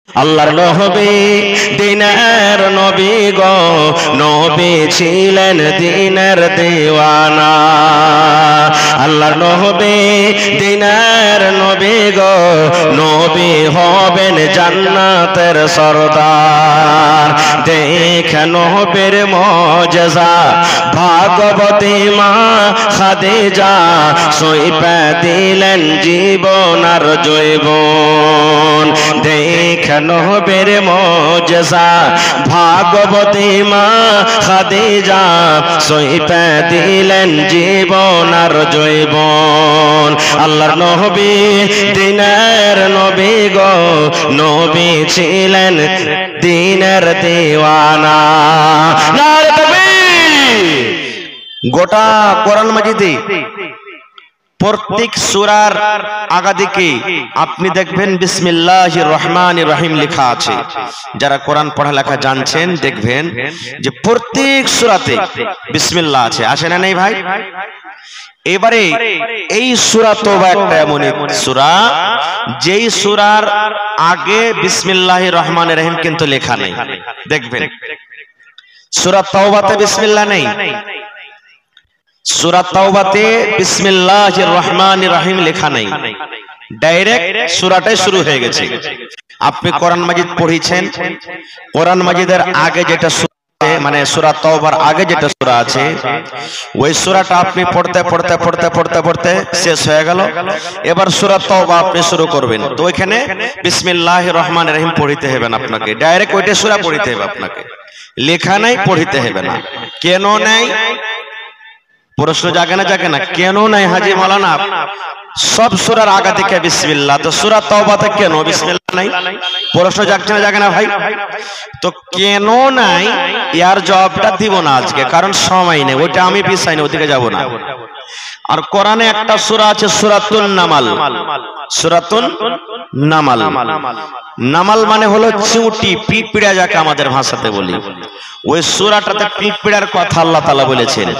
আল্লাহর নবী দিনের নবী গো, নবী ছিলেন দিনের দিওয়ানা। আল্লাহর নবী দিনের নবী গো, নবী হবেন জান্নাতের সরদার। দেখে নবীর মুজিজা ভাগবতী মা খাদিজা, সইপে দিলেন জীবন আর জৈবন। দেখে নবীর মুজিজা ভাগবতী মা খাদিজা, সইপে দিলেন জীবন আর জৈবন। আল্লাহর নবী দিনের নবী গো, নবী ছিলেন দিনের দিওয়ানা। নারে তাকবীর! গোটা কোরআন মাজিদে প্রত্যেক সূরার আগাদিকে আপনি দেখবেন বিসমিল্লাহির রহমানির রহিম লেখা আছে। যারা কোরআন পড়ালেখা জানছেন দেখবেন যে প্রত্যেক সূরাতে বিসমিল্লাহ আছে। আসে না নেই ভাই? এবারে এই সূরা তওবা একটা এমন সূরা, যেই সূরার আগে বিসমিল্লাহির রহমানির রহিম কিন্তু লেখা নেই। দেখবেন সূরা তওবাতে বিসমিল্লাহ নেই, সূরা তাওবাতে বিসমিল্লাহির রহমানির রহিম লেখা নেই, ডাইরেক্ট সূরাটাই শুরু হয়ে গেছে। আপনি কোরআন মাজিদ পড়েছেন, কোরআন মাজিদের আগে যেটা মানে সূরা তাওবার আগে যেটা সূরা আছে, ওই সূরাটা আপনি পড়তে পড়তে পড়তে পড়তে পড়তে শেষ হয়ে গেল। এবার সূরা তাওবা আপনি শুরু করবেন, তো ওইখানে বিসমিল্লাহির রহমানির রহিম পড়তে হবে না, আপনাকে ডাইরেক্ট ওইটা সূরা পড়তে হবে। আপনাকে লেখা নাই, পড়তে হবে না। কেন নাই? প্রশ্ন জাগে না জাগে না? কেন নাই হাজী মাওলানা? সব সূরার আগা থেকে বিসমিল্লাহ, তো সূরা তাওবাতে কেন বিসমিল্লাহ নাই? প্রশ্ন জাগছে না জাগে না ভাই? তো কেন নাই এর জবাবটা দিব না আজকে, কারণ সময় নেই, ওইটা আমি পিছাই না, ওদিকে যাব না। আর কোরআনে একটা সূরা আছে সূরাতুন নামাল। সূরাতুন নামাল, নামাল মানে হলো চিউটি, পিঁপড়া যাকে আমাদের ভাষাতে বলি। ওই সূরাটাতে পিঁপড়ার কথা আল্লাহ তাআলা বলেছেন।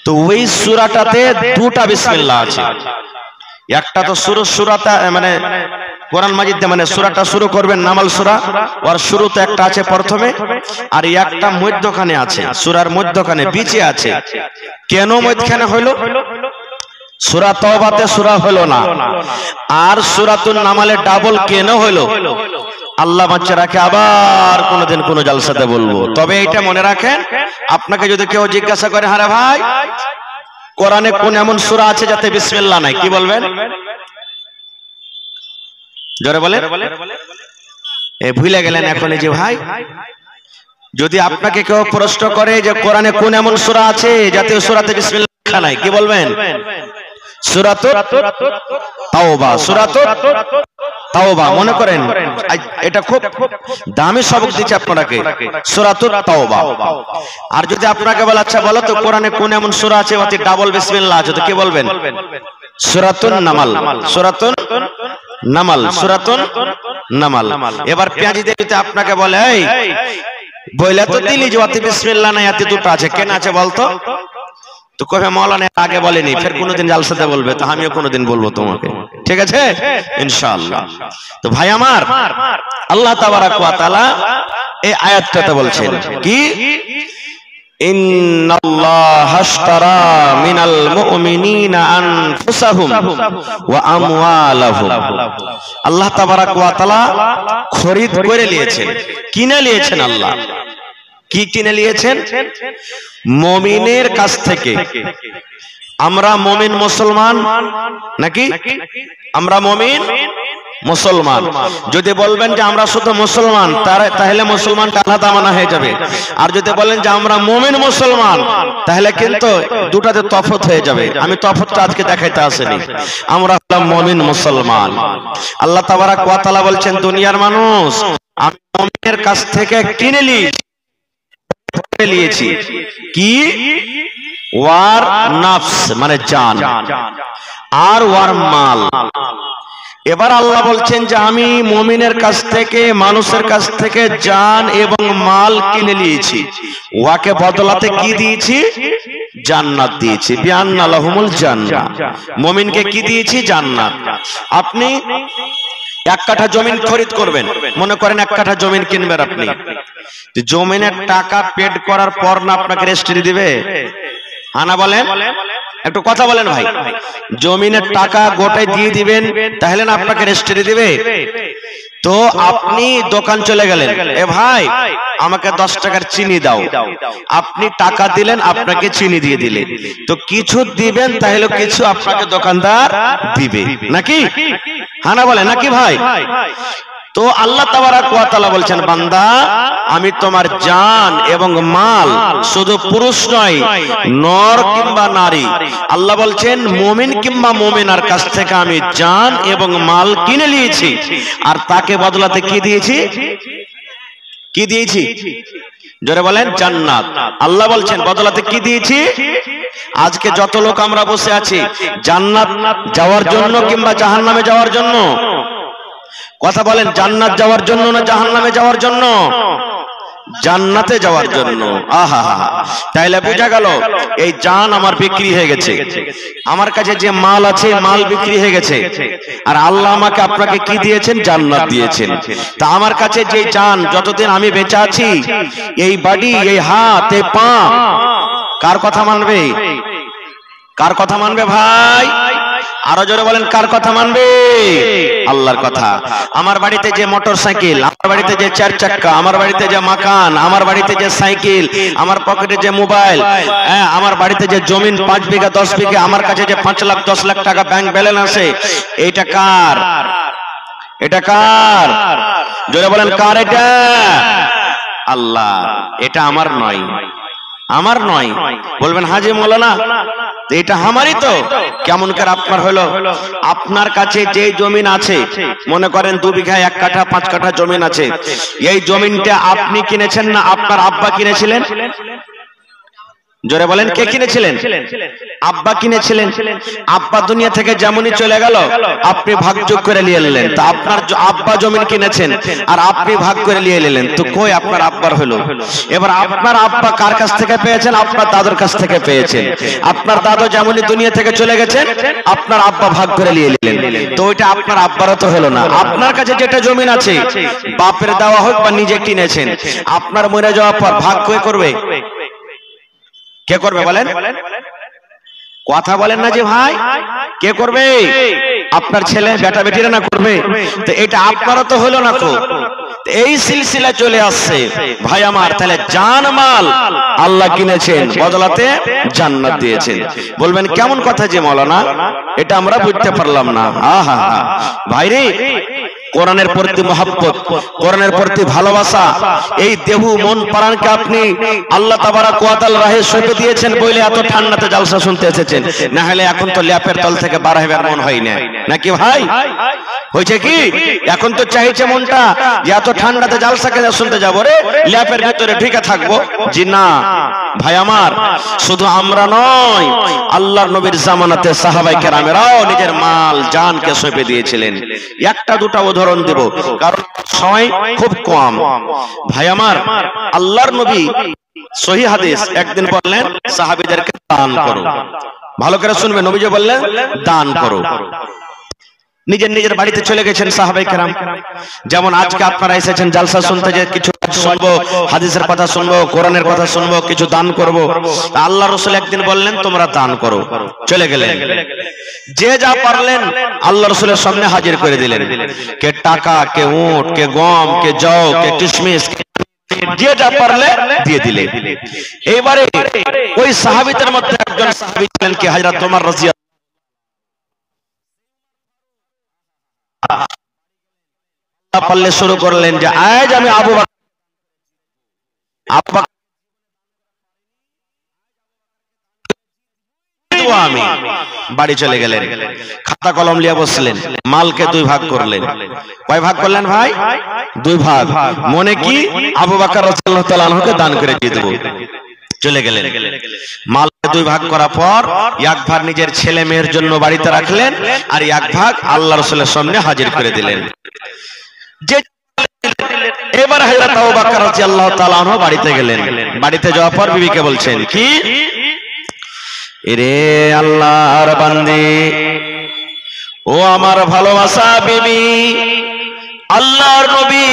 তো ওই সূরাটাতে দুটা বিসমিল্লাহ আছে। একটা তো সূরাটা মানে কোরআন মাজিদ মানে সূরাটা শুরু করবেন নামাল সূরা, ওর শুরুতে একটা আছে প্রথমে, আর একটা মধ্যখানে আছে, সূরার মধ্যখানে বিচে আছে। কেন মধ্যখানে হলো? সূরা তাওবাতে সূরা হলো না, আর সূরাতুন নামালে ডাবল কেন হলো? আল্লাহ বাচ্চা রাখে, আবার কোনদিন কোন জালসাতে বলবো। তবে এটা মনে রাখেন, আপনাকে যদি কেউ জিজ্ঞাসা করে, হ্যাঁ ভাই কোরআনে কোন এমন সূরা আছে যাতে বিসমিল্লাহ নাই, কি বলবেন? জোরে বলেন। এ ভুলে গেলেন এখন যে ভাই, যদি আপনাকে কেউ প্রশ্ন করে যে কোরআনে কোন এমন সূরা আছে যাতে সূরাতে বিসমিল্লাহ লেখা নাই, কি বলবেন? সূরাতুত তাওবা। সূরাতুত তাওবা মনে করেন, এটা খুব দামি সবক দিচ্ছে আপনাকে, সূরাতুত তাওবা। আর যদি আপনাকে বলে, আচ্ছা বলো তো কোরআনে কোন এমন সূরা আছে যাতে ডাবল বিসমিল্লাহ আছে, তো কি বলবেন? সূরাতুন নামাল। সূরাতুন নামাল, সূরাতুন নামাল। এবার পেঁয়াজিদের যদি আপনাকে বলে, এই বইলা তো দিলি যে ওতে বিসমিল্লাহ নাই, এতে দুটো আছে, কেন আছে বলতো? তো কবে মাওলানা আগে বলেনি, ফের কোনদিন জালসাতে বলবে, তো আমিও কোনদিন বলবো তোমাকে, ঠিক আছে ইনশাআল্লাহ। তো ভাই আমার, আল্লাহ তাবারাক ওয়া তাআলা এই আয়াতটাতে বলছেন কি, ইন্নাল্লাহা আশতারা মিনাল মুমিনিনা আনফুসাহুম ওয়া আমওয়ালাহুম। আল্লাহ তাবারাক ওয়া তাআলা খরিদ করে নিয়েছেন, কিনে নিয়েছেন। আল্লাহ কি কিনে নিয়েছেন? মুমিনের কাছ থেকে। আমরা মুমিন মুসলমান নাকি? আমরা মুমিন মুসলমান। যদি বলবেন যে আমরা শুধু মুসলমান, তাহলে মুসলমানটা আলাদা মানা হয়ে যাবে। আর যদি বলেন যে আমরা মুমিন মুসলমান, তাহলে কিন্তু দুটাতে তফাৎ হয়ে যাবে। আমি তফাৎটা আজকে দেখাইতে আসিনি। আমরা হলাম মুমিন মুসলমান। আল্লাহ তাবারাক ওয়া তাআলা বলছেন, দুনিয়ার মানুষ আমি মুমিনের কাছ থেকে কিনে নিয়েছি কি? ওয়ার নাফস মানে জান, আর ওয়ার মাল। এবার আল্লাহ বলছেন যে আমি মুমিনের কাছ থেকে, মানুষের কাছ থেকে জান এবং মাল কিনে নিয়েছি, ওয়াকে বদলাতে কি দিয়েছি? জান্নাত দিয়েছি। বিআন্না লাহুমুল জান্নাহ। মুমিনকে কি দিয়েছি? জান্নাত। আপনি এক কাঠা জমিন খরিদ করবেন, মনে করেন এক কাঠা জমিন কিনবেন আপনি, জমিনের টাকা পেড করার পর না আপনাকে রেজিস্ট্রি দিবে? আনা বলেন, একটু কথা বলেন ভাই। জমিনের টাকা গোটাই দিয়ে দিবেন তাহলে না আপনাকে রেজিস্ট্রি দিবে? তো আপনি দোকান চলে গেলেন, এ ভাই আমাকে 10 টাকার চিনি দাও, আপনি টাকা দিলেন, আপনাকে চিনি দিয়ে দিলে, তো কিছু দিবেন তাহলে কিছু আপনাকে দোকানদার দিবে নাকি? হ্যাঁ না বলে নাকি ভাই? তো আল্লাহ তাবারাক ওয়া তাআলা বলছেন, বান্দা আমি তোমার জান এবং মাল, শুধু পুরুষ নয় নর কিংবা নারী, আল্লাহ বলছেন মুমিন কিংবা মুমিনার কাছ থেকে আমি জান এবং মাল কিনে নিয়েছি, আর তাকে বদলাতে কি দিয়েছি? কি দিয়েছি? জোরে বলেন, জান্নাত। আল্লাহ বলছেন বদলাতে কি দিয়েছি? আজকে যত লোক আমরা বসে আছি, জান্নাত যাওয়ার জন্য কিংবা জাহান্নামে যাওয়ার জন্য? কথা বলেন, জান্নাত যাওয়ার জন্য না জাহান্নামে যাওয়ার জন্য? জান্নাতে যাওয়ার জন্য। আহা, তাইলে বোঝা গেল এই জান আমার বিক্রি হয়ে গেছে, আমার কাছে যে মাল আছে মাল বিক্রি হয়ে গেছে, আর আল্লাহ আমাকে আপনাকে কি দিয়েছেন? জান্নাত দিয়েছেন। তা আমার কাছে যে জান, যতদিন আমি বেঁচে আছি, এই বাড়ি, এই হাত, এই পা, কার কথা মানবে? কার কথা মানবে ভাই? আরো জোরে বলেন, কার কথা মানবে? আল্লাহর কথা। আমার বাড়িতে যে মোটর সাইকেল, আমার বাড়িতে যে 4 চাক্কা, আমার বাড়িতে যে মাকান, আমার বাড়িতে যে সাইকেল, আমার পকেটে যে মোবাইল, আমার বাড়িতে যে জমিন 5 বিঘা 10 বিঘা, আমার কাছে যে 5 লাখ 10 লাখ টাকা ব্যাংক ব্যালেন্স আছে, এটা কার? এটা কার? জোরে বলেন, কার এটা? আল্লাহ। এটা আমার নয়, আমার নয়। বলবেন হাজি মৌলানা এটা আমারই তো, কেমন করে আপনার হলো? আপনার কাছে যে জমিন আছে, মনে করেন 2 বিঘা 1 কাঠা 5 কাঠা জমিন আছে, এই জমিনটা আপনি কিনেছেন না আপনার আব্বা কিনেছিলেন? জোরে বলেন, কে কিনেছিলেন? আব্বা কিনেছিলেন। আব্বা দুনিয়া থেকে যেমনই চলে গেল, আপনি ভাগযোগ করে নিয়ে এলেন, তা আপনার আব্বা জমিন কিনেছেন আর আপনি ভাগ করে নিয়ে এলেন, তো কই আপনার আব্বার হলো? এবার আপনার আব্বা কার কাছ থেকে পেয়েছেন? আপনার দাদুর কাছ থেকে পেয়েছেন। আপনার দাদু যেমনই দুনিয়া থেকে চলে গেছেন, আপনার আব্বা ভাগ করে নিয়ে এলেন, তো ওইটা আপনার আব্বারও তো হলো না। আপনার কাছে যেটা জমিন আছে, বাপের দেওয়া হোক বা নিজে কিনেছেন, আপনার মরে যাওয়ার পর ভাগ কে করবে? কে করবে বলেন? কথা বলেন না যে ভাই, কে করবে? আপনার ছেলে বেটা বেটিরা না করবে? তো এটা আপনারও তো হলো না তো। এই সিলসিলা চলে আসছে ভাই আমার। তাহলে জান মাল আল্লাহ কিনেছেন, বদলাতে জান্নাত দিয়েছেন। বলবেন কেমন কথা যে মৌলানা, এটা আমরা বুঝতে পারলাম না। আহা ভাইরে, কোরআনের প্রতি মহব্বত, কোরআনের প্রতি ভালোবাসা, এই দেহু মন প্রাণকে আপনি আল্লাহ তাবারাক ওয়া তাআলা রাহে সঁপে দিয়েছেন বলে এত ঠান্ডাতে জালসা শুনতে এসেছেন, না হলে এখন তো ল্যাপের তল থেকে বার হবার মন হয় না, নাকি ভাই? হয়েছে কি? এখন তো চাইছে মনটা যে এত ঠান্ডাতে জালসাকে শুনতে যাবো রে, ল্যাপের ভিতরে ঢুকে থাকবো। জি না ভাই আমার, শুধু আমরা নয়, আল্লাহর নবীর জামানাতে সাহাবায়ে কেরামেরাও নিজের মাল জানকে সঁপে দিয়েছিলেন। একটা দুটা উদাহরণ দেব, কারণ সময় খুব কম। ভাই আমার, আল্লাহর নবী সহিহ হাদিস একদিন বললেন সাহাবীদেরকে দান করো। ভালো করে শুনবে, নবীজি বললেন দান করো। নিজের নিজের বাড়িতে চলে গেছেন সাহাবায়ে কেরাম। যেমন আজকে আপনারা এসেছেন জালসা শুনতে, যে কিছু শুনবো, হাদিসের কথা শুনবো, কোরআনের কথা শুনবো, কিছু দান করব। আল্লাহ রাসূল একদিন বললেন তোমরা দান করো, চলে গেলেন। যে যা পারলেন আল্লাহ রাসূলের সামনে হাজির করে দিলেন। কে টাকা, কে উট, কে গম, কে জও, কে কিশমিশ, যে যা পারলে দিয়ে দিলে। এইবারে ওই সাহাবীদের মধ্যে একজন সাহাবী ছিলেন কি হযরত ওমর রাদিয়াল্লাহু পারলে শুরু করলেন যে আজ আমি আবু বকর আমি বাড়ি চলে গেলেন, খাতা কলম নিয়ে বসলেন, মালকে 2 ভাগ করলেন। কয় ভাগ করলেন ভাই? 2 ভাগ। মনে কি আবু বকর রাদিয়াল্লাহু তাআলা আনহুকে দান করে দিয়ে দেব। চলে গেলেন, মালকে 2 ভাগ করার পর 1 ভাগ নিজের ছেলে মেয়ের জন্য বাড়িতে রাখলেন, আর 1 ভাগ আল্লাহ রাসূলের সামনে হাজির করে দিলেন। যে এবার হযরত আবু বকর রাদিয়াল্লাহু তাআলা আনহু বাড়িতে গেলেন। বাড়িতে যাওয়ার পর বিবিকে বলছেন কি, এরে আল্লাহর বান্দে, ও আমার ভালোবাসা বিবি, আল্লাহর নবী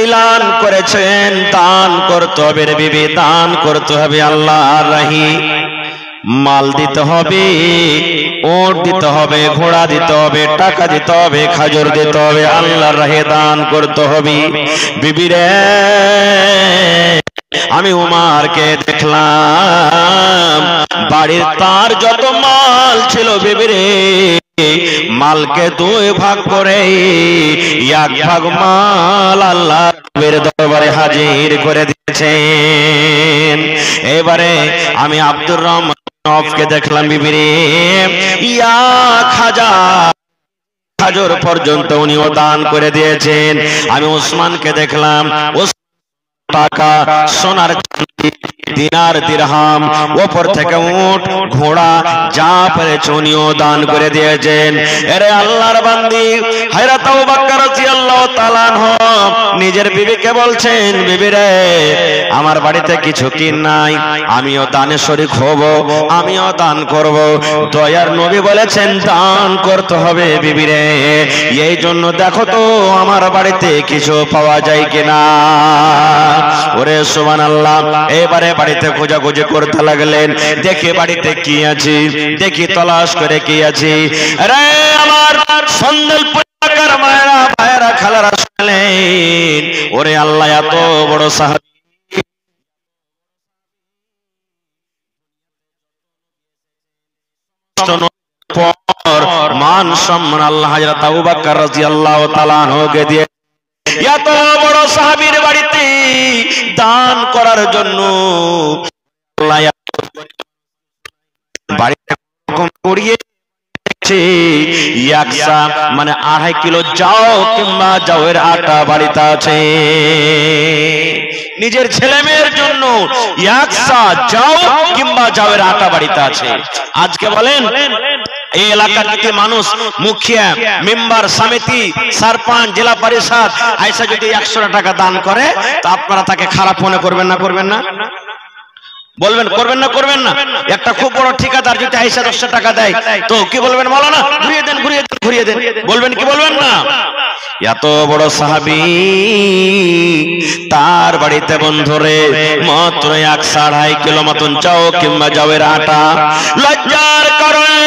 এলান করেছেন দান করতে হবে রে বিবি, দান করতে হবে আল্লাহর রাহে। মাল দিতে হবে, ওট দিতে হবে, ঘোড়া দিতে হবে, টাকা দিতে হবে, খাজর দিতে হবে, আল্লাহর রাহে দান করতে হবে। বিবি রে আমি উমারকে দেখলাম বাড়ির তার যত মাল ছিল বিবি রে মালকে দুই ভাগ করে এক ভাগ মাল আল্লাহর দরবারে হাজির করে দিয়েছেন। এবারে আমি আব্দুর রহমানকে দেখলাম বিবি রে এক হাজার খাজর পর্যন্ত উনিও দান করে দিয়েছেন। আমি ওসমানকে দেখলাম টাকা সোনার দিনার দিরহাম ওপর থেকে উট ঘোড়া যা পেরেছে উনিও দান করে দিয়েছেন। এরে আল্লাহর বান্দি হযরত আবু বকর রাদিয়াল্লাহু তাআলা আনহু নিজের বিবিকে বলছেন বিবি রে আমার বাড়িতে কিছু কি নাই, আমিও দানে শরীক হব, আমিও দান করব। দয়ার নবী বলেছেন দান করতে হবে বিবি রে, এই জন্য দেখো তো আমার বাড়িতে কিছু পাওয়া যায় কিনা। ওরে সুবহানাল্লাহ। এবারে বাড়িতে খোঁজাখুঁজি করতে লাগলেন, দেখি বাড়িতে কি আছে, দেখি তলাশ করে কি আছে। আরে আমার সন্দেলপুর এলাকার মায়েরা ভাইয়েরা খালারা শুনলেন ওরে আল্লাহ এত বড় সাহাবী পর মান সম্মান আল্লাহ হযরত আবু বকর রাদিয়াল্লাহু তাআলা আনহুকে দিয়ে এত বড় সাহাবীর বাড়িতে দান করার জন্য আল্লাহ বাড়িতে হুকুম করিয়ে একসা মানে 2.5 কিলো যাও কিংবা যাওয়ের আটা বাড়িতে আছে। নিজের ছেলে মেয়ের জন্য একসা যাও কিংবা যাওয়ের আটা বাড়িতে আছে। আজকে বলেন এই এলাকার যদি মানুষ মুখিয়া মেম্বার সমিতি সরপঞ্চ জেলা পরিষদ আইসা যদি 100 টাকা দান করে তো আপনারা তাকে খারাপ মনে করবেন না? করবেন না? বলবেন করবেন না? করবেন না? একটা খুব বড় ঠিকাদার যদি আইসা 100 টাকা দেয় তো কি বলবেন? মাওলানা ঘুরিয়ে দেন, ঘুরিয়ে দেন, ঘুরিয়ে দেন, বলবেন কি বলবেন না? এত বড় সাহাবী তার বাড়িতে বন্ধুরে মাত্র 1.5 কিলো মতন চাও কিংবা যাওয়ের আটা লজ্জার কারণে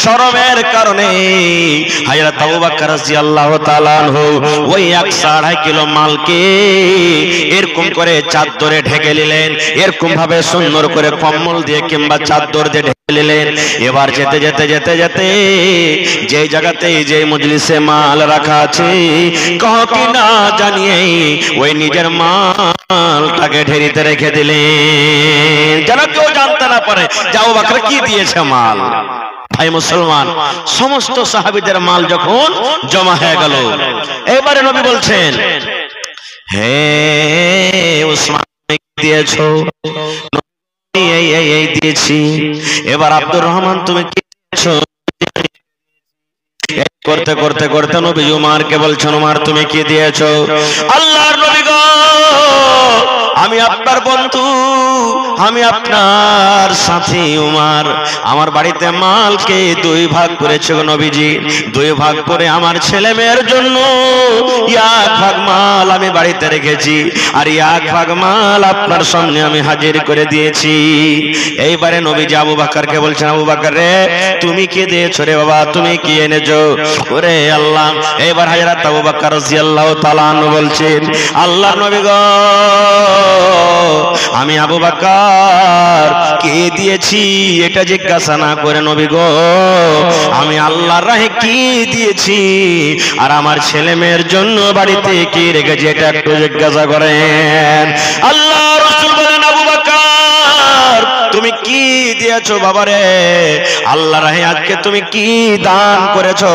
শরমের কারণে হযরত আবু বকর রাদিয়াল্লাহু তাআলা আনহু ওই 1.5 কিলো মালকে এরকম করে চাদরে ঢেকে নিলেন, এরকম ভাবে সুন্দর করে কম্বল দিয়ে কিংবা চাদর দিয়ে ঢেকে নিলেন। এবার যেতে যেতে যেতে যেতে যে জায়গাতে যে মজলিসে মাল রাখা আছে কহ কি না জানিয়ে ওই নিজের মালটাকে ঢেরিতে রেখে দিলেন যেন কেউ জানতে না পারে যে আবু বকর কি দিয়েছে মাল। ভাই মুসলমান, সমস্ত সাহাবীদের মাল যখন জমা হয়ে গেল এবারে নবী বলছেন হে উসমান দিয়েছো? এই দিয়েছি। এবার আব্দুর রহমান তুমি কি দিয়েছো? করতে করতে করতে নবী উমারকে বলছেন উমার তুমি কি দিয়েছো? আল্লাহর নবী গো আমি আপনার বন্ধু, আমি আপনার সাথী উমার আমার বাড়িতে মালকে 2 ভাগ করেছে গো নবীজি। 2 ভাগ করে আমার ছেলে মেয়ের জন্য 1 ভাগ মাল আমি বাড়িতে রেখেছি আর 1 ভাগ মাল আপনার সামনে আমি হাজির করে দিয়েছি। এইবারে নবীজি আবু বকরকে বলছেন আবু বকর রে তুমি কি দিয়েছো রে বাবা, তুমি কি এনেছো? ওরে আল্লাহ। এবার হযরত আবু বকর রাদিয়াল্লাহু তাআলা আনহু বলছেন আল্লাহর নবী গো আমি আবু বকর কে দিয়েছি এটা জিজ্ঞাসা না করে নবী গো আমি আল্লাহর রাহে কি দিয়েছি আর আমার ছেলে মেয়ের জন্য বাড়িতে কি রেখেছি এটা একটু জিজ্ঞাসা করেন। আল্লাহ রাসূল বলেন আবু বকর তুমি কি দিয়েছো বাবারে? আল্লাহর রাহে আজকে তুমি কি দান করেছো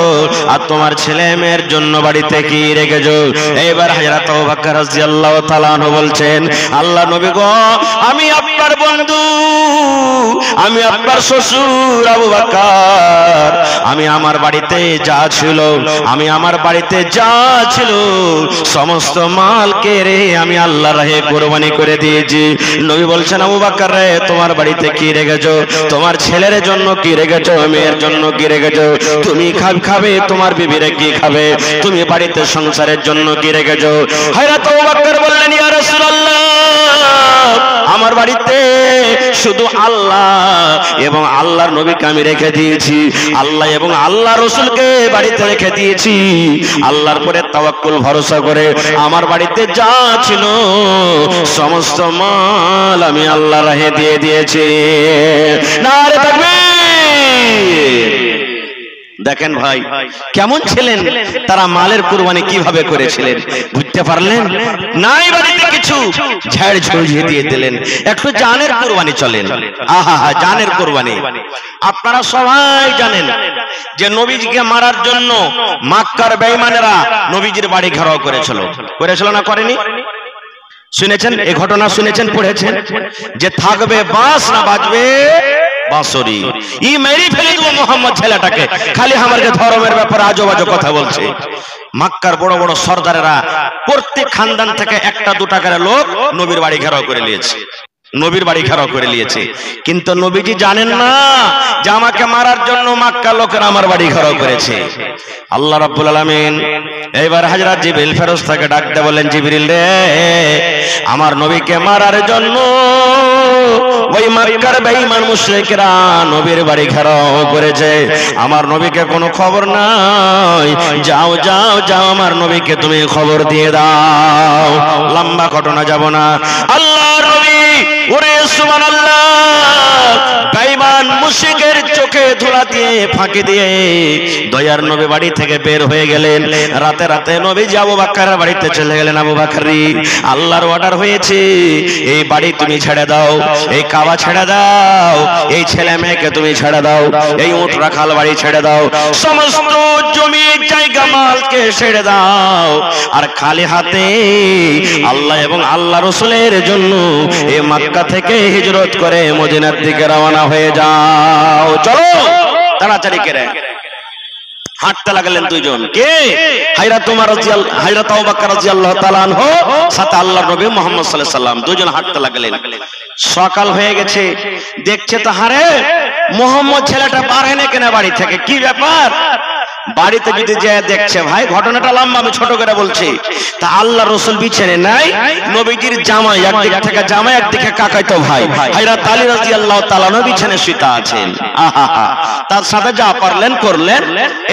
আর তোমার ছেলে মেয়ের জন্য বাড়িতে কি রেখেছো? এবার হযরত আবু বকর রাদিয়াল্লাহু তাআলা আনহু বলছেন আল্লাহ নবী গো আমি আপনার বন্ধু, আমি আপনার শ্বশুর আবু বকর, আমি আমার বাড়িতে যা ছিল আমি আমার বাড়িতে যা ছিল সমস্ত মালকে রে আমি আল্লাহর রাহে কুরবানি করে দিয়েছি। নবী বলছেন আবু বকর রে তোমার বাড়িতে কি রেখেছো? তোমার ছেলের জন্য কি রেখেছো? মেয়ের জন্য কি রেখেছো? তুমি খাবে তোমার বিবিরে কি খাবে? তুমি বাড়িতে সংসারের জন্য কি রেখেছো? হযরত আবু বকর বললেন ইয়া রাসূলুল্লাহ আমার বাড়িতে শুধু আল্লাহ এবং আল্লাহর নবীকে আমি রেখে দিয়েছি, আল্লাহ এবং আল্লাহ রসুলকে বাড়িতে রেখে দিয়েছি। আল্লাহর পরে তাওয়াক্কুল ভরসা করে আমার বাড়িতে যা ছিল সমস্ত মাল আমি আল্লাহর রাহে দিয়ে দিয়েছি। নারে তাকবীর। দেখেন ভাই কেমন ছিলেন তারা, মালের কুরবানি কিভাবে করেছিলেন বুঝতে পারলেন? নাই বাড়িতে কিছু ঝাড় ঝুড়িয়ে দিয়ে দিলেন, একটু জানের কুরবানি চলেন। আহা হা জানের কুরবানি। আপনারা সবাই জানেন যে নবীজিকে মারার জন্য মক্কার বেঈমানেরা নবীজির বাড়ি ঘেরাও করেছিল না করেনি? শুনেছেন এই ঘটনা? শুনেছেন, পড়েছেন যে থাকবে বাঁশ না বাজবে বাঁশরি। ই মেরি ফেলে দেবো মোহাম্মদ ছেলেটাকে, খালি আমাকে ধর্মের ব্যাপারে আজব আজব কথা বলছে। মক্কার বড় বড় সর্দারেরা প্রত্যেক খানদান থেকে একটা দুটা করে লোক নবীর বাড়ি ঘেরাও করে নিয়েছে, নবীর বাড়ি ঘেরাও করে নিয়েছে। কিন্তু নবীজি জানেন না যে আমাকে মারার জন্য মক্কার লোকেরা আমার বাড়ি ঘেরাও করেছে। আল্লাহ রাব্বুল আলামিন এইবার হযরত জিবরিল ফেরেশতাকে ডাক দিয়ে বলেন জিবরিল রে আমার নবীকে মারার জন্য ওই মক্কার বেঈমান মুশরিকরা নবীর বাড়ি ঘেরাও করেছে, আমার নবীকে কোনো খবর নাই, যাও যাও যাও আমার নবীকে তুমি খবর দিয়ে দাও। লম্বা ঘটনা যাব না। আল্লাহর নবী ওরে সুবহানাল্লাহ বেঈমান মুশরিকের চোখে ধুলা দিয়ে ফাঁকি দিয়ে দয়ার নবী বাড়ি থেকে বের হয়ে গেলেন। রাতে রাতে নবীজি আবু বকরের বাড়িতে চলে গেলেন। আবু বকর আল্লাহর অর্ডার হয়েছে এই বাড়ি তুমি ছেড়ে দাও, এই কাবা ছেড়ে দাও, এই ছেলে মেয়েকে তুমি ছেড়ে দাও, এই উট রাখাল বাড়ি ছেড়ে দাও, সমস্ত জমি জায়গা মালকে ছেড়ে দাও, আর খালি হাতে আল্লাহ এবং আল্লাহ রাসূলের জন্য এই মক্কা থেকে হিজরত করে মদিনার দিকে রওনা হয়ে যাও। চলো তাড়াতাড়ি করে হাঁটতে লাগলেন দুইজন। কে? হযরত আবু বকর রাদিয়াল্লাহু তাআলা আনহু সাথে আল্লাহর নবী মুহাম্মদ সাল্লাল্লাহু আলাইহি ওয়াসাল্লাম দুইজন হাঁটতে লাগলেন। সকাল হয়ে গেছে, দেখছে তো হারে মুহাম্মদ ছেলেটা বার হয় না কেন বাড়ি থেকে, কি ব্যাপার? বাড়িতে যদি যায় দেখছে, ভাই ঘটনাটা লম্বা, আমি ছোট করে বলছি। তা আল্লাহ রাসূল বিছানে নাই, নবীজির জামাই একদিকে থেকে জামাই একদিকে কাকাইতো ভাই হযরত আলী রাদিয়াল্লাহু তাআলা নবী বিছানে শুতে আছেন। আহা হা, তার সাথে যা পারলেন করলেন।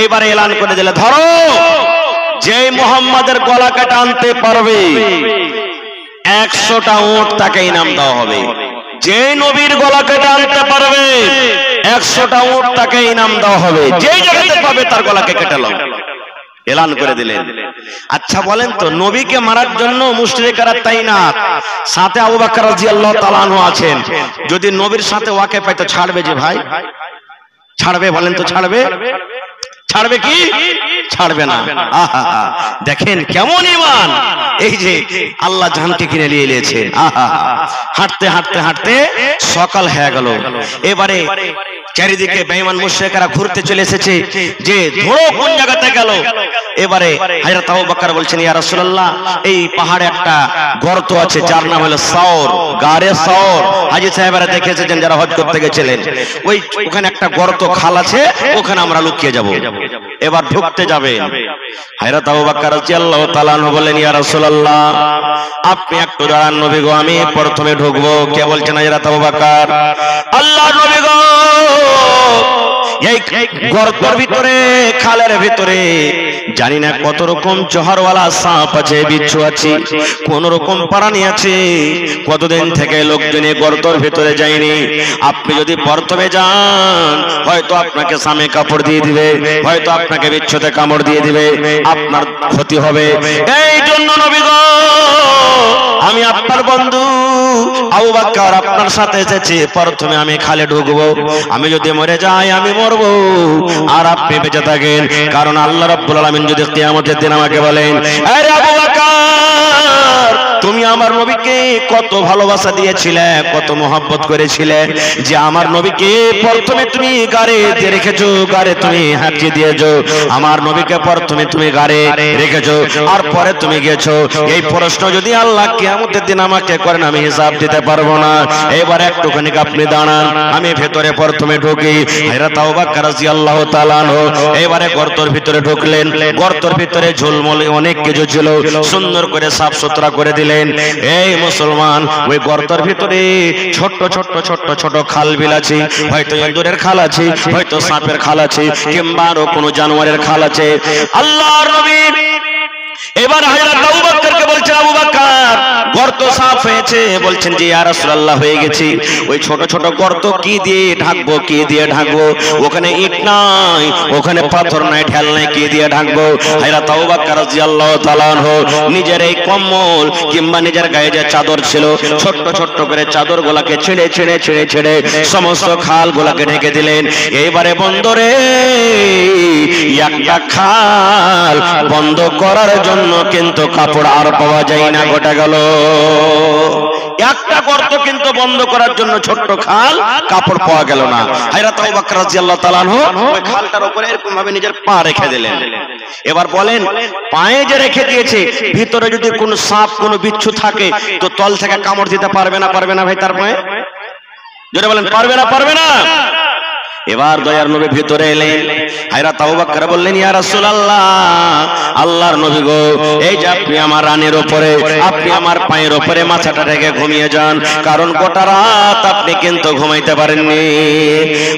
এইবারে এলান করে দিলে ধরো যে মুহাম্মাদের গলা কাটা আনতে পারবে 100টা উট তাকে ইনাম দেওয়া হবে। যে নবীর গলা কেটে আনতে পারবে 100টা উট তাকে ইনাম দেওয়া হবে, যে জায়গাতে পাবে তার গলাকে কেটে নাও। এলান করে দিলেন। আচ্ছা বলেন তো, নবীকে মারার জন্য মুশরিকরা তাইনাত, সাথে আবু বকর রাদিয়াল্লাহু তাআলা আনহু আছেন। যদি নবীর সাথে ওয়াকে পাইতো ছাড়বে যে ভাই? ছাড়বে? বলেন তো ছাড়বে? ছাড়বে কি? ছাড়বে না। আহা দেখেন কেমন ঈমান, এই যে আল্লাহ জানকে কিনে নিয়ে এসেছেন। আহা হাঁটতে হাঁটতে হাঁটতে সকাল হয়ে গেল। এবারে চারিদিকে বেঈমান মুশরিকরা ঘুরতে চলে এসেছে যে ধরো কোন জায়গাতে গেল। এবারে হযরত আবু বকর বলছেন ইয়া রাসূলুল্লাহ এই পাহাড়ে একটা গর্ত আছে যার নাম হলো সাওর, গারে সাওর। হাজী সাহেবরা দেখেছেন যারা হজ করতে গেছিলেন, ওখানে একটা গর্ত খাল আছে, ওখানে আমরা লুকিয়ে যাব। এবার ঢুকতে যাবেন। হযরত আবু বকর রাদিয়াল্লাহু তাআলা আনহু বলেন ইয়া রাসূলুল্লাহ আপনি একটু দাঁড়ান নবী গো, আমি প্রথমে ঢুকবো। কে বলছেন? হযরত আবু বকর। আল্লাহর নবী গো এই গর্তের ভিতরে খালের ভিতরে জানি না কত রকম জহরওয়ালা সাপ আছে, বিচ্ছু আছে, কোন রকম প্রাণী আছে, কতদিন থেকে লোকজন এই গর্তের ভিতরে যায়নি। আপনি যদি প্রথমে যান হয়তো আপনাকে সামে কাপড় দিয়ে দিবে, হয়তো আপনাকে বিচ্ছুতে কামড় দিয়ে দিবে, আপনার ক্ষতি হবে। এই জন্য নবী গো আমি আপনার বন্ধু আবু বকর আপনার সাথে এসেছি, প্রথমে আমি খালে ঢুকবো। আমি যদি মরে যাই আমি মরবো, আর আপনি বেঁচে থাকেন। কারণ আল্লাহ রাব্বুল আলামিন যদি কিয়ামতের দিন আমাকে বলেন আরে আবু বকর তুমি আমার নবীকে তুমি কত ভালোবাসা দিয়েছিলে, কত মোহাব্বত করেছিলে যে আমার নবীকে প্রথমে তুমি গাড়ে দিয়ে রেখেছো, গাড়ে তুমি হাঁটি দিয়েছো, আমার নবীকে প্রথমে তুমি গাড়ে রেখেছো আর পরে তুমি গেছো। এই প্রশ্ন যদি আল্লাহ কিয়ামতের দিন আমাকে করেন আমি হিসাব দিতে পারবো না। এবার একটুখানি আপনি দাঁড়ান, আমি ভেতরে প্রথমে ঢুকি। হযরত আবু বকর রাদিয়াল্লাহু তাআলা আনহু এবারে গর্তের ভিতরে ঢুকলেন। গর্তের ভিতরে ঝুলমুল অনেক কিছু ছিল, সুন্দর করে সাফ সুতরা করে দিলেন। এই মুসলমান, ওই গর্তের ভিতরে ছোট ছোট ছোট ছোট খাল বিল আছে, হয়তো ইঁদুরের খাল আছে, হয়তো সাপের খাল আছে, কিংবা আরো কোনো জানোয়ারের খাল আছে। আল্লাহর নবী এবার হযরত আবু বকরকে বলছেন, আবু বকর গর্ত সাফ হয়েছে? বলছেন জি ইয়া রাসূলুল্লাহ হয়ে গেছে। ওই ছোট ছোট গর্ত কি দিয়ে ঢাকবো, কি দিয়ে ঢাকবো? ওখানে ইট নাই, ওখানে পাথর নাই, ঢাল নাই, কি দিয়ে ঢাকবো? হযরত আবু বকর রাদিয়াল্লাহু তাআলা আনহু নিজের এই কম্বল কিংবা নিজের গায়ে যে চাদর ছিল, ছোট্ট ছোট্ট করে চাদর গুলাকে ছেড়ে ছেড়ে ছেড়ে ছেড়ে সমস্ত খাল গুলাকে ঢেকে দিলেন। এইবারে বন্দরে একটা খাল বন্ধ করার জন্য কিন্তু কাপড় আর পাওয়া যায় না, গোটা গেল। একটা গর্ত কিন্তু বন্ধ করার জন্য ছোট্ট খাল, কাপড় পাওয়া গেল না। হযরত আবু বকর রাদিয়াল্লাহু তাআলা আনহু ওই খালটার উপরে এরকম ভাবে নিজের পা রেখে দিলেন। এবার বলেন, পায়ে যে রেখে দিয়েছে, ভিতরে যদি কোনো সাপ কোনো বিচ্ছু থাকে তো তল থেকে কামড় দিতে পারবে না? পারবে না ভাই? তার পায়ে জোরে বলেন, পারবে না? পারবে না? এবার দয়ার নবী ভিতরে এলেন। হযরত আবু বকর বললেন, ইয়া রাসূলুল্লাহ, আল্লাহর নবী গো, এই যে আপনি আমার রানের উপরে, আপনি আমার পায়ের উপরে মাথাটা রেখে ঘুমিয়ে যান, কারণ গোটা রাত আপনি কিন্তু ঘুমাইতে পারেননি।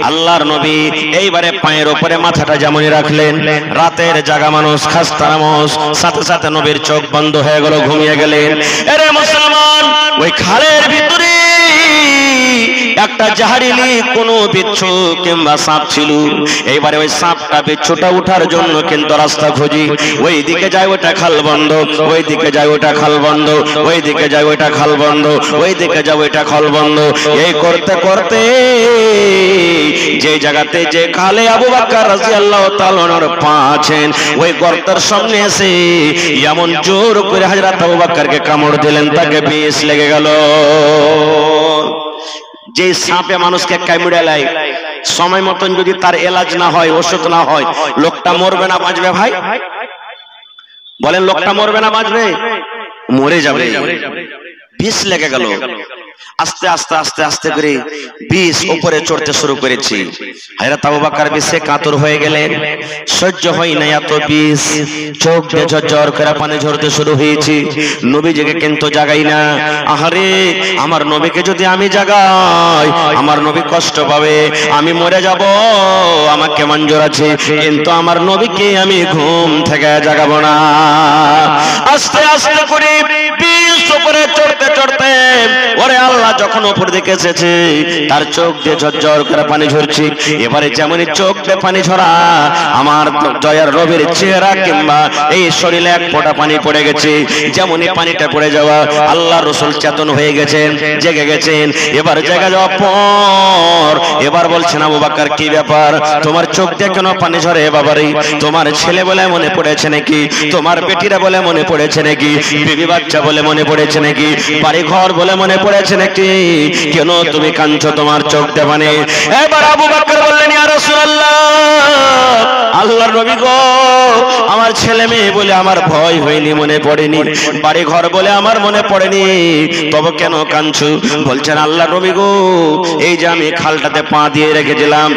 আল্লাহর নবী এইবারে পায়ের উপরে মাথাটা যেমনই রাখলেন, রাতের জাগা মানুষ, খাস্তা মানুষ, সাথে সাথে নবীর চোখ বন্ধ হয়ে গেল, ঘুমিয়ে গেলেন। আরে মুসলমান, ওই খালের ভিতরে একটা জাহারিলি কোনো বিচ্ছু কিংবা সাপ ছিল। এইবারে ওই সাপটা বিচ্ছুটা উঠার জন্য কিন্তু রাস্তা খুঁজি, ওই দিকে যায় ওটা খাল বন্ধ, ওই দিকে যায় ওটা খাল বন্ধ, ওই দিকে যায় ওটা খাল বন্ধ, ওই দিকে যায় ওটা খাল বন্ধ। এই করতে করতে যে জায়গাতে যে খালে আবু বকর রাদিয়াল্লাহু তাআলা আনহুর পা আছেন, ওই গর্তের সামনে এসে এমন জোর করে হযরত আবু বকরকে কামড় দিলেন, তাকে বিষ লেগে গেল। যে সাপে মানুষকে কামড়ে লাই, সময় মতন যদি তার এলাজ না হয়, ওষুধ না হয়, লোকটা মরবে না বাঁচবে? ভাই বলেন, লোকটা মরবে না বাঁচবে? মরে যাবে। বিষ লেগে গেল। আস্তে আস্তে আস্তে আস্তে করে বিষ উপরে চড়তে শুরু করেছি। হযরত আবু বকর বিষে কাতর হয়ে গেলেন, সহ্য হয় না এত বিষ, চোখ দিয়ে ঝরঝর করে পানি ঝরতে শুরু হয়েছে। নবীজিকে কিন্তু জাগাই না। আহারে, আমার নবীকে যদি আমি জাগাই, আমার নবী কষ্ট পাবে, আমি মরে যাব, আমাকে মঞ্জুর আছে, কিন্তু আমার নবীকে আমি ঘুম থেকে জাগাবো না। আস্তে আস্তে করে বিষ উপরে চড়তে চড়তে ওরে আল্লাহ যখন উপর দিকে এসেছে, তার চোখ দিয়ে ঝরঝর করে পানি ঝরছে। এবারে যেমনই চোখ দিয়ে পানি ঝরা, আমার দয়ার রবের চেহারা কিংবা এই শরীরে এক ফোঁটা পানি পড়ে গেছে। যেমনই পানিটা পড়ে যাওয়া, আল্লাহ রাসূল চেতন হয়ে গেছেন, জেগে গেছেন। এবার জেগে যাওয়ার পর এবার বলছেন, আবু বকর কি ব্যাপার, তোমার চোখ দিয়ে কেন পানি ঝরে? বাবারে, তোমার ছেলে বলে মনে পড়েছে নাকি? তোমার বেটিরা বলে মনে পড়েছে নাকি? বিবি বাচ্চা বলে মনে পড়েছে নাকি? বাড়ি ঘর বলে মনে পড়েছে নাকি? কেন তুমি কাঁদছো? তোমার চোখ দিয়ে পানি। এবার আবু বকর বললেন, ইয়া রাসূলুল্লাহ, আল্লাহর নবী গো, আমার ছেলে মেয়ে বলে আমার ভয় হয়নি, মনে পড়েনি, বাড়ি ঘর বলে আমার মনে পড়েনি, তবে কেন কাঁদছো? বলছেন, আল্লাহর নবী গো, এই যে আমি খালটাতে পা দিয়ে রেখেছিলাম,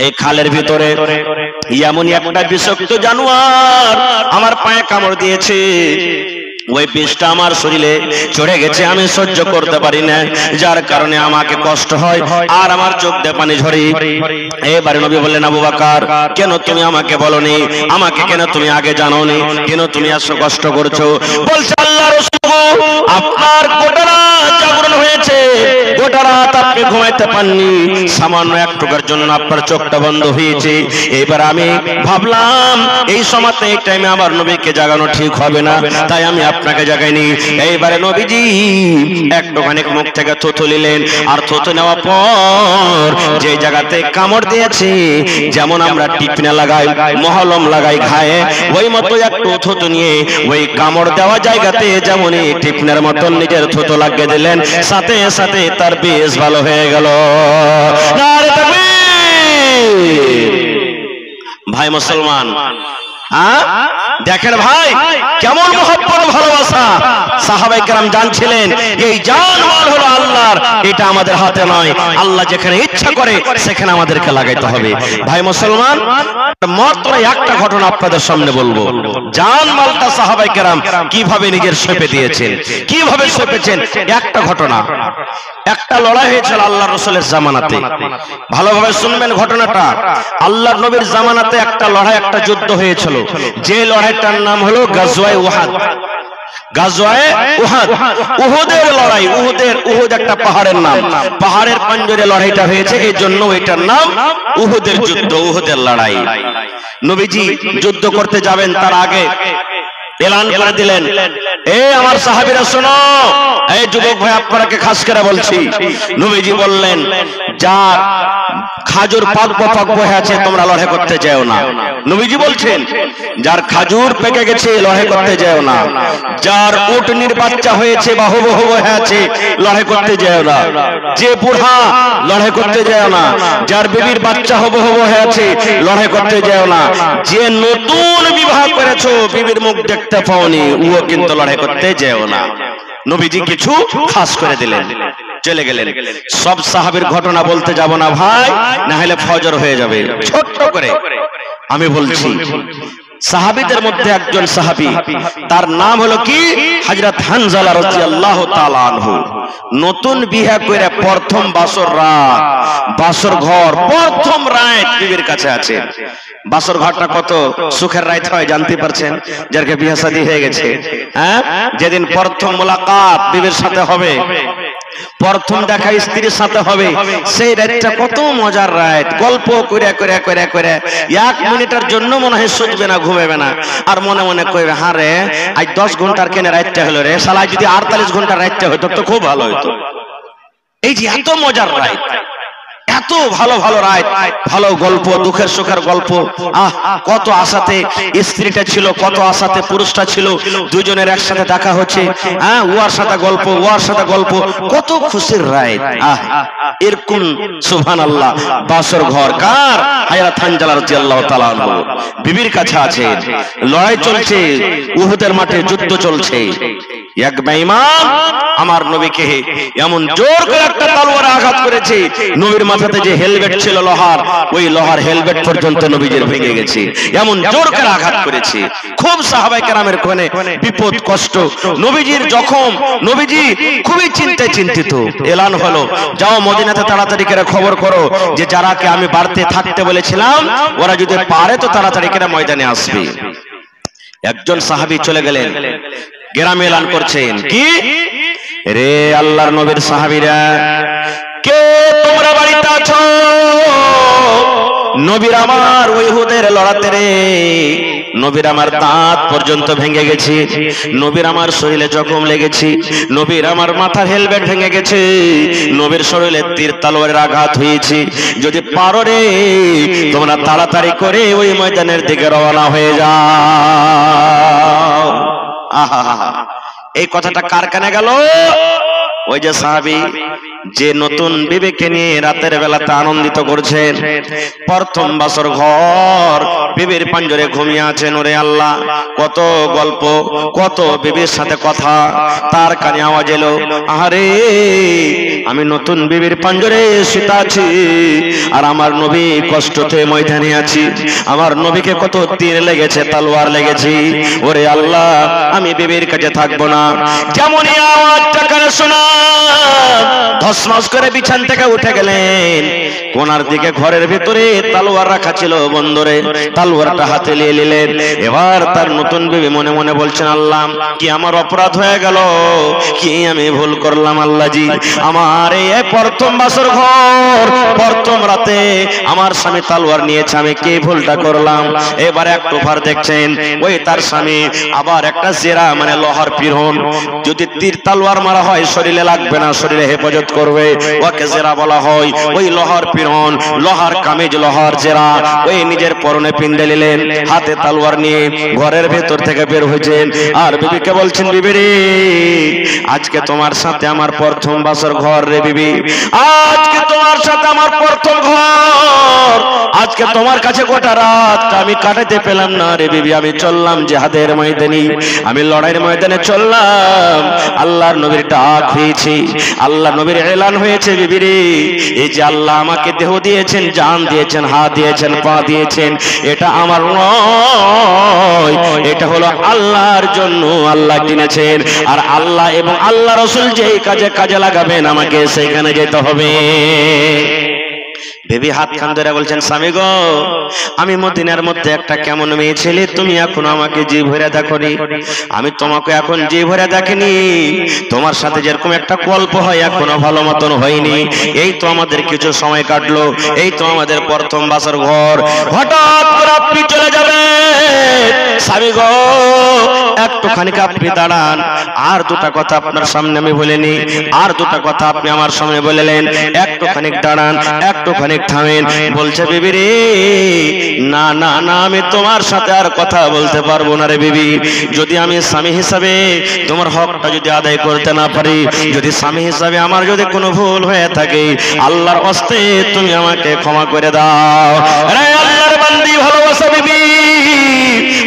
এই খালের ভিতরে এমনই একটা বিষাক্ত জানোয়ার আমার পায়ে কামড় দিয়েছে। ওই বিষটা আমার শরীরে চড়ে গেছে, আমি সহ্য করতে পারি না, যার কারণে আমাকে কষ্ট হয় আর আমার চোখ দিয়ে পানি ঝরে। এবারে নবী বললেন, আবু বকর, কেন তুমি আমাকে বলনি? আমাকে কেন তুমি আগে জানোনি? কেন তুমি এত কষ্ট করছো? বলছে, আল্লাহর রাসূল, আপনার গোটা রাত জাগরণ হয়েছে, গোটা রাত আপনি ঘুমাইতে পাননি, সামান্য একটুকার জন্য আপনার চোখটা বন্ধ হয়েছে। এবার আমি ভাবলাম এই সময়তে এই টাইমে আমার নবীকে জাগানো ঠিক হবে না, তাই আমি আপনাকে জাগাইনি। এইবারে নবীজি একটুখানি মুখ থেকে থুথু নিলেন, আর থুথু নেওয়ার পর যে জায়গাতে কামড় দিয়েছে, যেমন আমরা টিপনা লাগাই, মহলম লাগাই ঘায়ে, ওই মতো একটু থুথু নিয়ে ওই কামড় দেওয়া জায়গাতে যেমনই টিপনার মতন নিজের থুথু লাগিয়ে দিলেন, সাথে সাথে তার বেশ ভালো হয়ে গেল। নারে তাকবীর! ভাই মুসলমান, দেখেন ভাই কেমন মহব্বত ভালোবাসা সাহাবায়ে কেরাম জানছিলেন এই জান মাল হলো আল্লাহর, এটা আমাদের হাতে নয়। আল্লাহ যেখানে ইচ্ছা করে সেখানে আমাদেরকে লাগাইতে হবে। ভাই মুসলমান, মাত্র একটা ঘটনা আপনাদের সামনে বলবো। জান মালটা সাহাবায়ে কেরাম কিভাবে নিজের সঁপে দিয়েছেন, কিভাবে সঁপেছেন, একটা ঘটনা। একটা লড়াই হয়েছিল আল্লাহর রাসূলের জামানাতে। ভালোভাবে শুনবেন ঘটনাটা। আল্লাহর নবীর জামানাতে একটা লড়াই, একটা যুদ্ধ হয়েছিল, যে লড়াইটার নাম হলো গাজওয়ায়ে উহুদ। গাজওয়ায়ে উহুদ, উহুদের লড়াই। উহুদ একটা পাহাড়ের নাম, পাহাড়ের পাঞ্জরে লড়াইটা হয়েছে, এই জন্য এটার নাম উহুদের যুদ্ধ, উহুদের লড়াই। নবীজি যুদ্ধ করতে যাবেন তার আগে এলান করে দিলেন, এ আমার সাহাবীরা শোনো, এই যুবক ভাই আপনাকে খাস করে বলছি। নবীজি বললেন, যার খাজুর পাকবো হয়ে আছে তোমরা লড়াই করতে যেও না। নবীজি বলছেন, যার খাজুর পেকে গেছে লড়াই করতে যেও না। যার উটনির বাচ্চা হয়েছে বা হবু হয়ে আছে লড়াই করতে যেও না। যে বুড়া লড়াই করতে যেও না। যার বিবির বাচ্চা হবু হয়ে আছে লড়াই করতে যেও না। যে নতুন বিবাহ করেছো, বিবির মুখ দেখতে পাওনি, ও কিন্তু লড়াই করতে যেও না। নবীজি কিছু খাস করে দিলেন, চলে গেলেন। সব সাহাবীর ঘটনা বলতে যাব না ভাই, না হলে ফজর হয়ে যাবে। ছোট্ট করে আমি বলছি, সাহাবীদের মধ্যে একজন সাহাবী, তার নাম হলো কি হযরত হানজালা রাদিয়াল্লাহু তাআলা আনহু। নতুন বিয়ে করে প্রথম বাসর রাত, বাসর ঘর প্রথম রাত বিবির কাছে আছে। বাসর ঘরটা কত সুখের রাত হয় জানতে পারছেন, যারকে বিয়ে শাদী হয়ে গেছে। হ্যাঁ, যেদিন প্রথম মোলাকাত বিবির সাথে হবে, প্রথম দেখা স্ত্রীর সাথে হবে, সেই রাতটা কত মজার রাত। গল্প করে করে করে করে এক মিনিটের জন্য মনে হয় শুধবে না, ঘুমাবে না, আর মনে মনে কইবে, হ্যাঁ রে আজ 10 ঘন্টার কেনে রাতটা হলো রে, শালা যদি 48 ঘন্টার রাতটা হতো তো খুব ভালো হতো। এই যে এত মজার রাত, এত ভালো ভালো রাত, ভালো গল্প, দুঃখের সুখের গল্প। কত আশাতে স্ত্রীটা ছিল, কত আশাতে পুরুষটা ছিল, দুজনের একসাথে দেখা হচ্ছে, ওয়ার সাথে গল্প, ওয়ার সাথে গল্প, কত খুশির রাত। এরকম সুবহানাল্লাহ বাসর ঘর কার? হযরত হানজালা রাদিয়াল্লাহু তাআলা আনহু বিবির কাছে আছে, লড়াই চলছে, উহুদের মাঠে যুদ্ধ চলছে। এক বেঈমান আমার নবীকে এমন জোর করে একটা তলোয়ারে আঘাত করেছে, নবীর মাথাতে যে হেলমেট ছিল লোহার, ওই লোহার হেলমেট পর্যন্ত নবীজির ভেঙে গেছে, এমন জোর করে আঘাত করেছে। খুব সাহাবায়ে কেরামের কোনে বিপদ কষ্ট, নবীজির জখম, নবীজি খুবই চিন্তায় চিন্তিত। এলান হলো, যাও মদিনাতে তাড়াতাড়ি করে খবর করো যে যারাকে আমি বাড়িতে থাকতে বলেছিলাম ওরা যদি পারে তো তাড়াতাড়ি করে ময়দানে আসবে। একজন সাহাবী চলে গেলেন, গ্রামে এলান করছেন, কি রে আল্লাহর নবীর সাহাবীরা, কে তোমরা বাড়িতে আছো? নবীর আমার উহুদের লড়াতে রে, নবীর আমার দাঁত পর্যন্ত ভেঙে গেছে, নবীর আমার শরীরে জখম লেগেছে, নবীর আমার মাথার হেলমেট ভেঙে গেছে, নবীর শরীরে তীর তলোয়ারের আঘাত হয়েছে। যদি পারো রে তোমরা তাড়াতাড়ি করে ওই ময়দানের দিকে রওনা হয়ে যাও। আহা, এই কথাটা কার কানে গেল? ওই যে সাহাবী যে নতুন বিবিকে নিয়ে রাতের বেলাতে আনন্দিত করছেন, প্রথম বাসর ঘর, বিবির পাঞ্জরে ঘুমিয়ে আছেন। ওরে আল্লাহ, কত গল্প, কত বিবির সাথে কথা, তার কানে আওয়াজ এলো, আহারে আমি নতুন বিবির পাঞ্জরে শুতে আছি, আর আমার নবী কষ্টতে ময়দানে আছি, আমার নবীকে কত তীর লেগেছে, তলোয়ার লেগেছে। ওরে আল্লাহ, আমি বিবির কাছে থাকবো না। যেমনই আওয়াজটা কানে শোনা, তসমস করে বিছান থেকে উঠে গেলেন। কোনার দিকে ঘরের ভিতরে তলোয়ার রাখা ছিল বন্দরে, তলোয়ারটা হাতে নিয়ে নিলেন। এবার তার নতুন বিবি মনে মনে বলছেন, আল্লাহ কি আমার অপরাধ হয়ে গেল, কি আমি ভুল করলাম আল্লাহ জি, আমার এই প্রথম বাসর ঘর প্রথম রাতে আমার স্বামী তলোয়ার নিয়েছে, আমি কি ভুলটা করলাম। এবার একটু ভার দেখছেন ওই তার স্বামী আবার একটা জেরা মানে লোহার পিরন, যদি তীর তলোয়ার মারা হয় শরীরে লাগবে না, শরীরে হেফাজত করবে, ওকে জেরা বলা হয়। ওই লোহার পিরন, লোহার কামিজ, লোহার জেরা ওই নিজের পরনে পিন্দে নিলেন, হাতে তলোয়ার নিয়ে ঘরের ভেতর থেকে বের হয়েছেন। আর বিবিকে বলছেন, বিবি রে আজকে তোমার সাথে আমার প্রথম বাসর ঘর রে বিবি, আজকে তোমার সাথে আমার প্রথম ঘর, আজকে তোমার কাছে গোটা রাত আমি কাটাতে পেলাম না রে বিবি। আমি চললাম জিহাদের ময়দানে, আমি লড়াইয়ের ময়দানে চললাম, আল্লাহর নবীর ডাক হয়েছে, আল্লাহ নবীর এলান হয়েছে, বিবি রে এই যে আল্লাহ আমাকে দেহ দিয়েছেন, জান দিয়েছেন, হাত দিয়েছেন, পা দিয়েছেন, এটা আমার নয়, এটা হলো আল্লাহর জন্য আল্লাহ কিনেছেন। আর আল্লাহ এবং আল্লাহ রাসূল যেই কাজে কাজে লাগাবেন আমাকে সেইখানে যেতে হবে। বেবি হাত খান ধরে বলছেন, স্বামী গো আমি মদিনার মধ্যে একটা কেমন মেয়ে ছেলে, তুমি এখন আমাকে জি ভরে দেখনি, আমি তোমাকে এখন জি ভরে দেখিনি, তোমার সাথে যেরকম একটা গল্প হয় এখনো ভালো মতন হয়নি। এই তো আমাদের কিছু সময় কাটলো, এই তো আমাদের প্রথম বাসর ঘর, হঠাৎ করে আপনি চলে যাবেন। স্বামী গো একটুখানি আপনি দাঁড়ান, আর দুটা কথা আপনার সামনে আমি বলিনি, আর দুটা কথা আপনি আমার সামনে বললেন, একটুখানি দাঁড়ান, একটুখানি থামেন। বলছে বিবি রে না না না, আমি তোমার সাথে আর কথা বলতে পারবো না রে বিবি, যদি আমি স্বামী হিসাবে তোমার হকটা যদি আদায় করতে না পারি, যদি স্বামী হিসাবে আমার যদি কোনো ভুল হয়ে থাকে, আল্লাহর হস্তে তুমি আমাকে ক্ষমা করে দাও। আরে আল্লাহর বান্দি ভালোবাসা বিবি,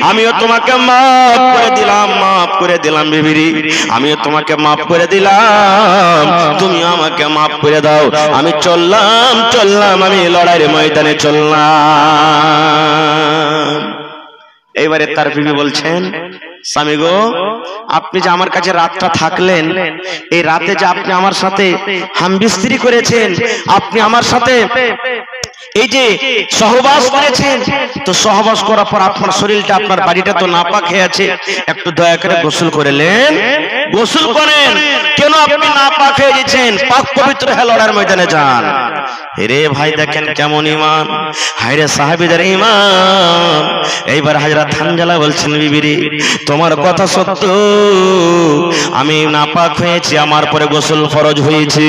আমিও তোমাকে মাফ করে দিলাম, মাফ করে দিলাম বিবি রে, আমিও তোমাকে মাফ করে দিলাম, তুমি আমাকে মাফ করে দাও। আমি চললাম চললাম, আমি লড়াইয়ের ময়দানে চললাম। এইবারে তার বিবি বলছেন, স্বামী গো আপনি যে আমার কাছে রাতটা থাকলেন, এই রাতে যে আপনি আমার সাথে হামবিস্তিরি করেছেন, আপনি আমার সাথে এই যে সহবাস করেছেন, তো সহবাস করার পর আপনার শরীরটা, আপনার বাড়িটা তো নাপাক হয়ে আছে, একটু দয়া করে গোসল করেলেন, গোসল করেন। কেন আপনি নাপাক হয়ে গেছেন, পাক পবিত্র হয়ে লড়াইয়ের ময়দানে যান। রে ভাই দেখেন কেমন ঈমান, হায়রে সাহাবীদের ঈমান। এইবার হযরত হানজালা বলছেন, বিবি রে তোমার কথা সত্য, আমি নাপাক হয়েছি, আমার পরে গোসল ফরজ হয়েছে,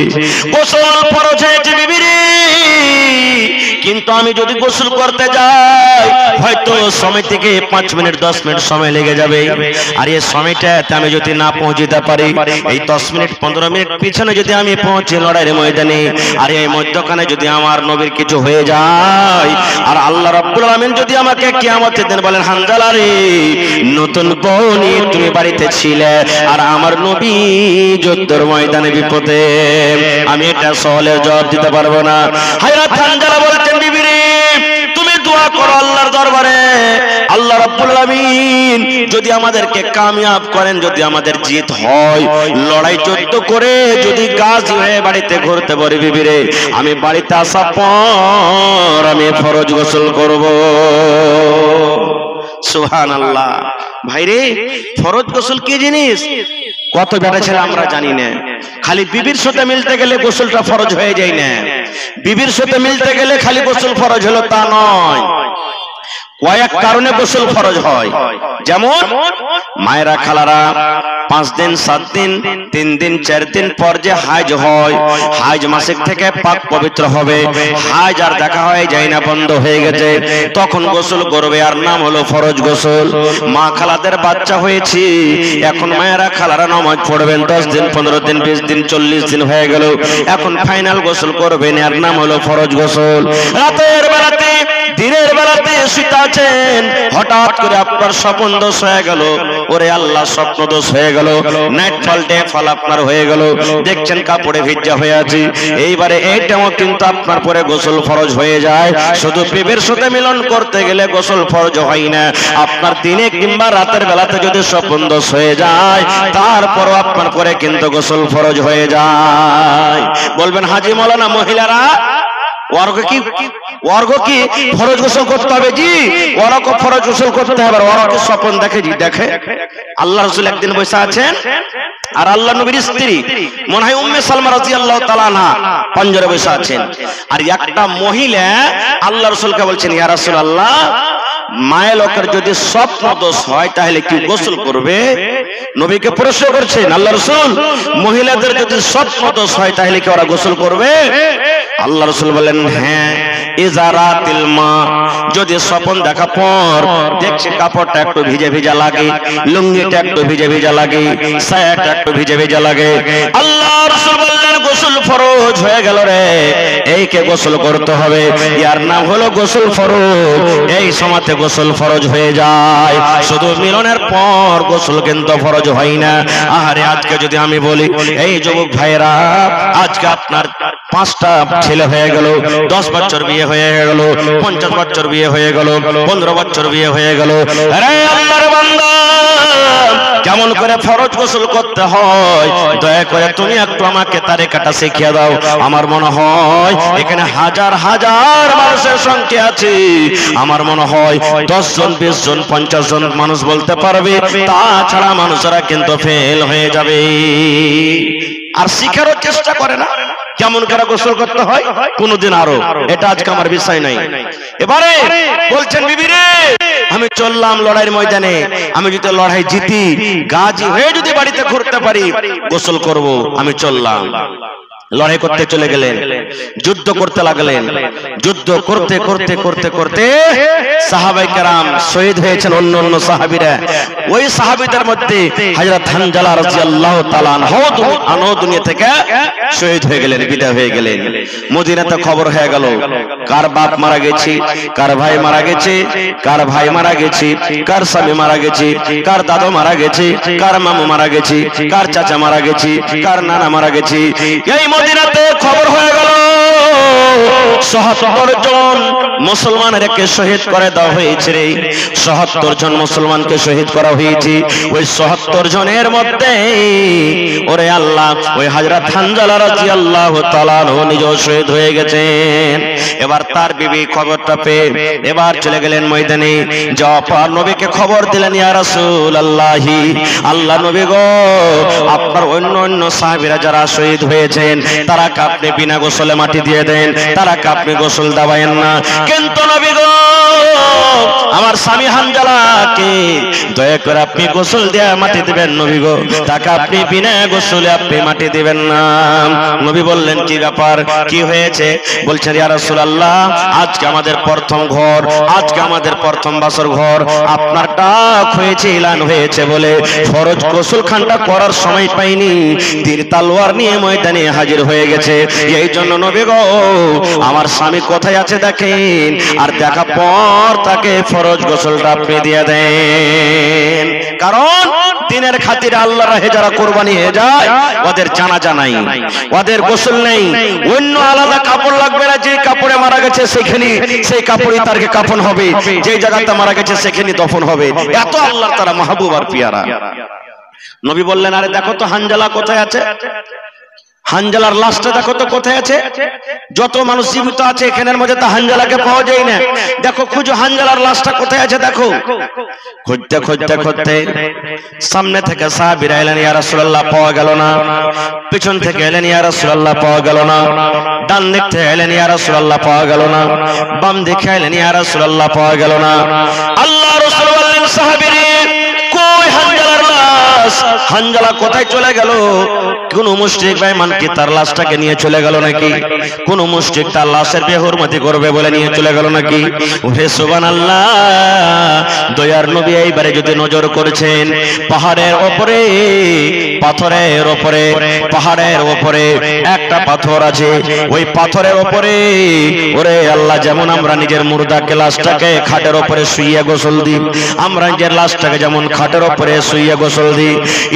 গোসল ফরজ হয়েছে বিবি রে, কিন্তু আমি যদি গোসল করতে যাই হয়তো সময় থেকে 5 মিনিট 10 মিনিট সময় লেগে যাবে, আর এই সময়টাতে আমি যদি না পৌঁছতে পারি, এই 10 মিনিট 15 মিনিট পিছনে যদি আমি পৌঁছে লড়াইয়ের ময়দানে, আর এই মধ্যখানে যদি আমার নবীর কিছু হয়ে যায়, আর আল্লাহ রাব্বুল আলামিন যদি আমাকে কিয়ামতের দিন বলেন, হানজালা রে নতুন বউ নিয়ে তুমি বাড়িতে ছিলে, আর আমার নবী যুদ্ধের ময়দানে বিপদে, আমি এটা সহলে জবাব দিতে পারবো না। হযরত হানজালা বলছেন, বিবি রে তুমি দোয়া করো আল্লাহর দরবারে, আল্লাহ রাব্বুল আলামিন যদি আমাদেরকে কামিয়াব করেন, যদি আমাদের জিত হয়, লড়াই যুদ্ধ করে যদি গাজী হয়ে বাড়িতে ঘুরতে পারি, বিবি রে আমি বাড়িতে আসার পর আমি ফরজ গোসল করব। সুবহানাল্লাহ। ভাইরে ফরজ গোসল কি জিনিস কত বেটা ছেলে আমরা জানি না, খালি বিবির সাথে মিলতে গেলে গোসলটা ফরজ হয়ে যায় না, বিবির সাথে মিলতে গেলে খালি গোসল ফরজ হলো তা নয়, কয়েক কারণে গোসল ফরজ হয়। যেমন মায়েরা খালারা 5 দিন 7 দিন 3 দিন 4 দিন পর যে হাজ হয়, হাজ মাসিক থেকে পাক পবিত্র হবে, হাজ আর দেখা হয় যায় না, বন্ধ হয়ে গেছে, তখন গোসল করবে, আর নাম হলো ফরজ গোসল। মা খালাদের বাচ্চা হয়েছে, এখন মায়েরা খালারা নামাজ পড়বেন, 10 দিন 15 দিন 20 দিন 40 দিন হয়ে গেল, এখন ফাইনাল গোসল করবেন, আর নাম হলো ফরজ গোসল। রাতের বেলাতে দিনের বেলাতে শুতে আছেন, হঠাৎ করে আপনার স্বপ্ন দোষ হয়ে গেল, ওরে আল্লাহ স্বপ্ন দোষ হয়ে গেল, নাইট ফল ডে ফল আপনার হয়ে গেল, দেখছেন কাপড়ে ভিজা হয়ে আছে। এইবারে এইটাও কিন্তু আপনার পরে গোসল ফরজ হয়ে যায়। শুধু বিবির সাথে মিলন করতে গেলে গোসল ফরজ হয় না, আপনার দিনে কিংবা রাতের বেলাতে যদি স্বপ্ন দোষ হয়ে যায় তারপরও আপনার পরে কিন্তু গোসল ফরজ হয়ে যায়। বলবেন হাজী মাওলানা মহিলারা ওয়ার্গ কি ফরজ গোসল করতে হবে? জি, ওয়ার্গ ফরজ গোসল করতে হবে। ওয়ার্গ স্বপ্ন দেখে, জি দেখে। আল্লাহ রাসূল একদিন বসে আছেন আর আল্লাহ নবীর স্ত্রী মনে হয় উম্মে সালমা রাদিয়াল্লাহু তাআলা আনহা পাঞ্জরে বসে আছেন, আর একটা মহিলা আল্লাহ রাসূলকে বলছেন, ইয়া রাসূলুল্লাহ, মায়ের লোকের যদি স্বপ্ন দোষ হয় তাহলে কি গোসল করবে? নবীকে প্রশ্ন করছেন আল্লাহ রাসূল, মহিলাদের যদি স্বপ্ন দোষ হয় তাহলে কি ওরা গোসল করবে? আল্লাহ রাসূল বলেন, হ্যাঁ, ইজারাতিল মা, যদি স্বপ্ন দেখা পর দেখছে কাপড়টা একটু ভিজে ভিজা লাগে, লুঙ্গিটা একটু ভিজে ভিজা লাগে, সায়াটা একটু ভিজে ভিজা লাগে, আল্লাহ রাসূল বললেন গোসল ফরজ হয়ে গেল রে, এইকে গোসল করতে হবে। ইয়ার নাম হলো গোসল ফরজ। এই সময়তে গোসল ফরজ হয়ে যায়, শুধু মিলনের পর গোসল কিন্তু ফরজ হয় না। আহারে, আজকে যদি আমি বলি, এই যুবক ভাইরা, আজকে আপনার 5টা ছেলে হয়ে গেল, 10 বছর বিয়ে হয়ে গেল, 50 বছর বিয়ে হয়ে গেল, 15 বছর বিয়ে হয়ে গেল, আরে আল্লাহর বান্দা, কেমন করে ফরজ গোসল করতে হয় দয়া করে তুমি একটু আমাকে তারিকাটা শিখিয়ে দাও। আমার মনে হয় এখানে হাজার হাজার মানুষের সংখ্যা আছে, আমার মনে হয় 10 জন, 20 জন, 50 জন মানুষ বলতে পারবে, তাছাড়া মানুষেরা কিন্তু ফেল হয়ে যাবে আর শিখারও চেষ্টা করে না কেমন করে গোসল করতে হয় কোনদিন। আরো এটা আজকে আমার বিষয় নাই। এবারে বলছেন, বিবি রে, আমি চললাম লড়াইয়ের ময়দানে, আমি যদি লড়াই জিতি, গাজী হয়ে যদি বাড়িতে ঘুরতে পারি, গোসল করব। আমি চললাম, লড়াই করতে চলে গেলেন, যুদ্ধ করতে লাগলেন, যুদ্ধ করতে করতে করতে করতে সাহাবায়ে কেরাম শহীদ হয়েছেন, অন্য অন্য সাহাবীরা। ওই সাহাবীদের মধ্যে হযরত হানজালা রাদিয়াল্লাহু তাআলা আনহু দুনিয়া থেকে শহীদ হয়ে গেলেন, বিদায় হয়ে গেলেন। মদিনাতে খবর হয়ে গেল, কার বাপ মারা গেছে, কার ভাই মারা গেছে, কার ভাই মারা গেছে, কার স্বামী মারা গেছে, কার দাদু মারা গেছে, কার মামু মারা গেছে, কার চাচা মারা গেছে, কার নানা মারা গেছে। এই মদিনাতে খবর হয়ে গেল ৭৭ জন মুসলমানের কে শহীদ করে দেওয়া হয়েছে রে, ৭৭ জন মুসলমানকে শহীদ করা হয়েছে। ওই ৭৭ জনের মধ্যে ওরে আল্লাহ, ওই হযরত হানজালা রাদিয়াল্লাহু তাআলা নিজেও শহীদ হয়ে গেছেন। এবার তার বিবি খবরটা পেয়ে এবার চলে গেলেন ময়দানে, যাওয়ার পর নবীকে খবর দিলেন, ইয়া রাসূলুল্লাহ, আল্লাহ নবী গো, আপনার অন্য অন্য সাহাবীরা যারা শহীদ হয়েছেন তারা আপনি বিনা গোসলে মাটি দিয়ে দেন, তারা আপনি গোসল দাবায়েন না, কিন্তু নবী গো, আমার স্বামী হানজালাকে দয়া করে আপনি গোসল দিয়ে মাটি দিবেন। নবী গো, তাকে আপনি বিনা গোসলে আপনি মাটি দিবেন না। নবী বললেন, কি ব্যাপার, কি হয়েছে? বলছেন, ইয়া রাসূলুল্লাহ, আজকে আমাদের প্রথম ঘর, আজকে আমাদের প্রথম বাসর ঘর, আপনার ডাক হয়েছে, এলান হয়েছে বলে ফরজ গোসল খানটা করার সময় পাইনি, তীর তলোয়ার নিয়ে ময়দানে হাজির হয়ে গেছে। এই জন্য নবী গো, আমার স্বামী কোথায় আছে দেখেন, আর দেখা পর তাকে ফরজ গোসলটা আপনি দিয়ে দেন। কারণ দিনের খাতিরে আল্লাহর রাহে যারা কুরবানি হয়ে যায়, ওদের জানাজা নাই, ওদের গোসল নেই, অন্য আলাদা কাপড় লাগবে না। যে কাপড়ে মারা গেছে সেখানে সেই কাপড়ই তার কাফন হবে, যে জায়গাতে মারা গেছে সেখানে দফন হবে। এত আল্লাহর তারা মাহবুব আর পিয়ারা। নবী বললেন, আরে দেখো তো হানজালা কোথায় আছে, হানজালার লাশটা দেখো তো কোথায় আছে। যত মানুষ জীবিত আছে এখানের মধ্যে তো হানজালাকে পাওয়া যায় না, দেখো খুঁজো হানজালার লাশটা কোথায় আছে দেখো। খুঁজতে খুঁজতে খুঁজতে সামনে থেকে সাহাবীরা এলেন, ইয়া রাসূলুল্লাহ, পাওয়া গেল না। পিছন থেকে এলেন, ইয়া রাসূলুল্লাহ, পাওয়া গেল না। ডান দিক থেকে এলেন, ইয়া রাসূলুল্লাহ, পাওয়া গেল না। বাম দিকে এলেন, ইয়া রাসূলুল্লাহ, পাওয়া গেল না। আল্লাহ রাসূল বললেন, সাহাবীরা কই হানজালার লাশ? হানজালা কোথায় চলে গেল? কোন মুশরিক বেঈমান কি তার লাশটাকে নিয়ে চলে গেল নাকি? কোন মুশরিক তার লাশের বেহুরমতি করবে বলে নিয়ে চলে গেল নাকি? ওহে সুবহানাল্লাহ, দয়ার নবী এইবারে যদি নজর করেছেন পাহাড়ের উপরে, পাথরের উপরে, পাহাড়ের উপরে একটা পাথর আছে, ওই পাথরের উপরে ওরে আল্লাহ, যেমন আমরা নিজের মুর্দাকে লাশটাকে খাটের উপরে শুইয়ে গোসল দিই, আমরা নিজের লাশটাকে যেমন খাটের উপরে শুইয়ে গোসল দিই,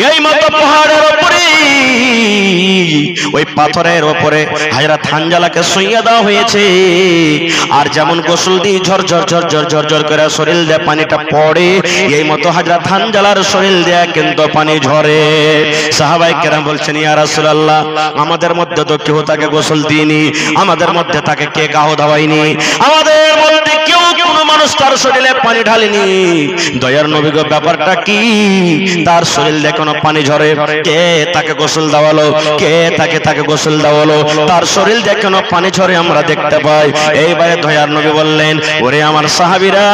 এই মতো পাহাড়ের উপরে ওই পাথরের উপরে হযরত হানজালাকে শুইয়ে দেওয়া হয়েছে। আর যেমন গোসল দিই ঝরঝর ঝরঝর ঝরঝর করে শরীর দিয়ে পানিটা পড়ে, এই মতো হযরত হানজালার শরীর দিয়ে কিন্তু পানি ঝরে। সাহাবায়ে কেরাম বলছেন, ইয়া রাসূলুল্লাহ, আমাদের মধ্যে তো কেউ তাকে গোসল দিইনি, আমাদের মধ্যে তাকে কে গাও দাওয়াইনি, আমাদের মধ্যে কেউ কোনো মানুষ তার শরীরে পানি ঢালেনি। দয়ার নবী গো, ব্যাপারটা কি? তার শরীর দিয়ে কোনো পানি ঝরে? কে তাকে গোসল দেওয়ালো? কে তাকে গোসল দেওয়ালো? তার শরীর দিয়ে কোনো পানি ঝরে আমরা দেখতে পাই। এইবারে দয়ার নবী বললেন, ওরে আমার সাহাবীরা,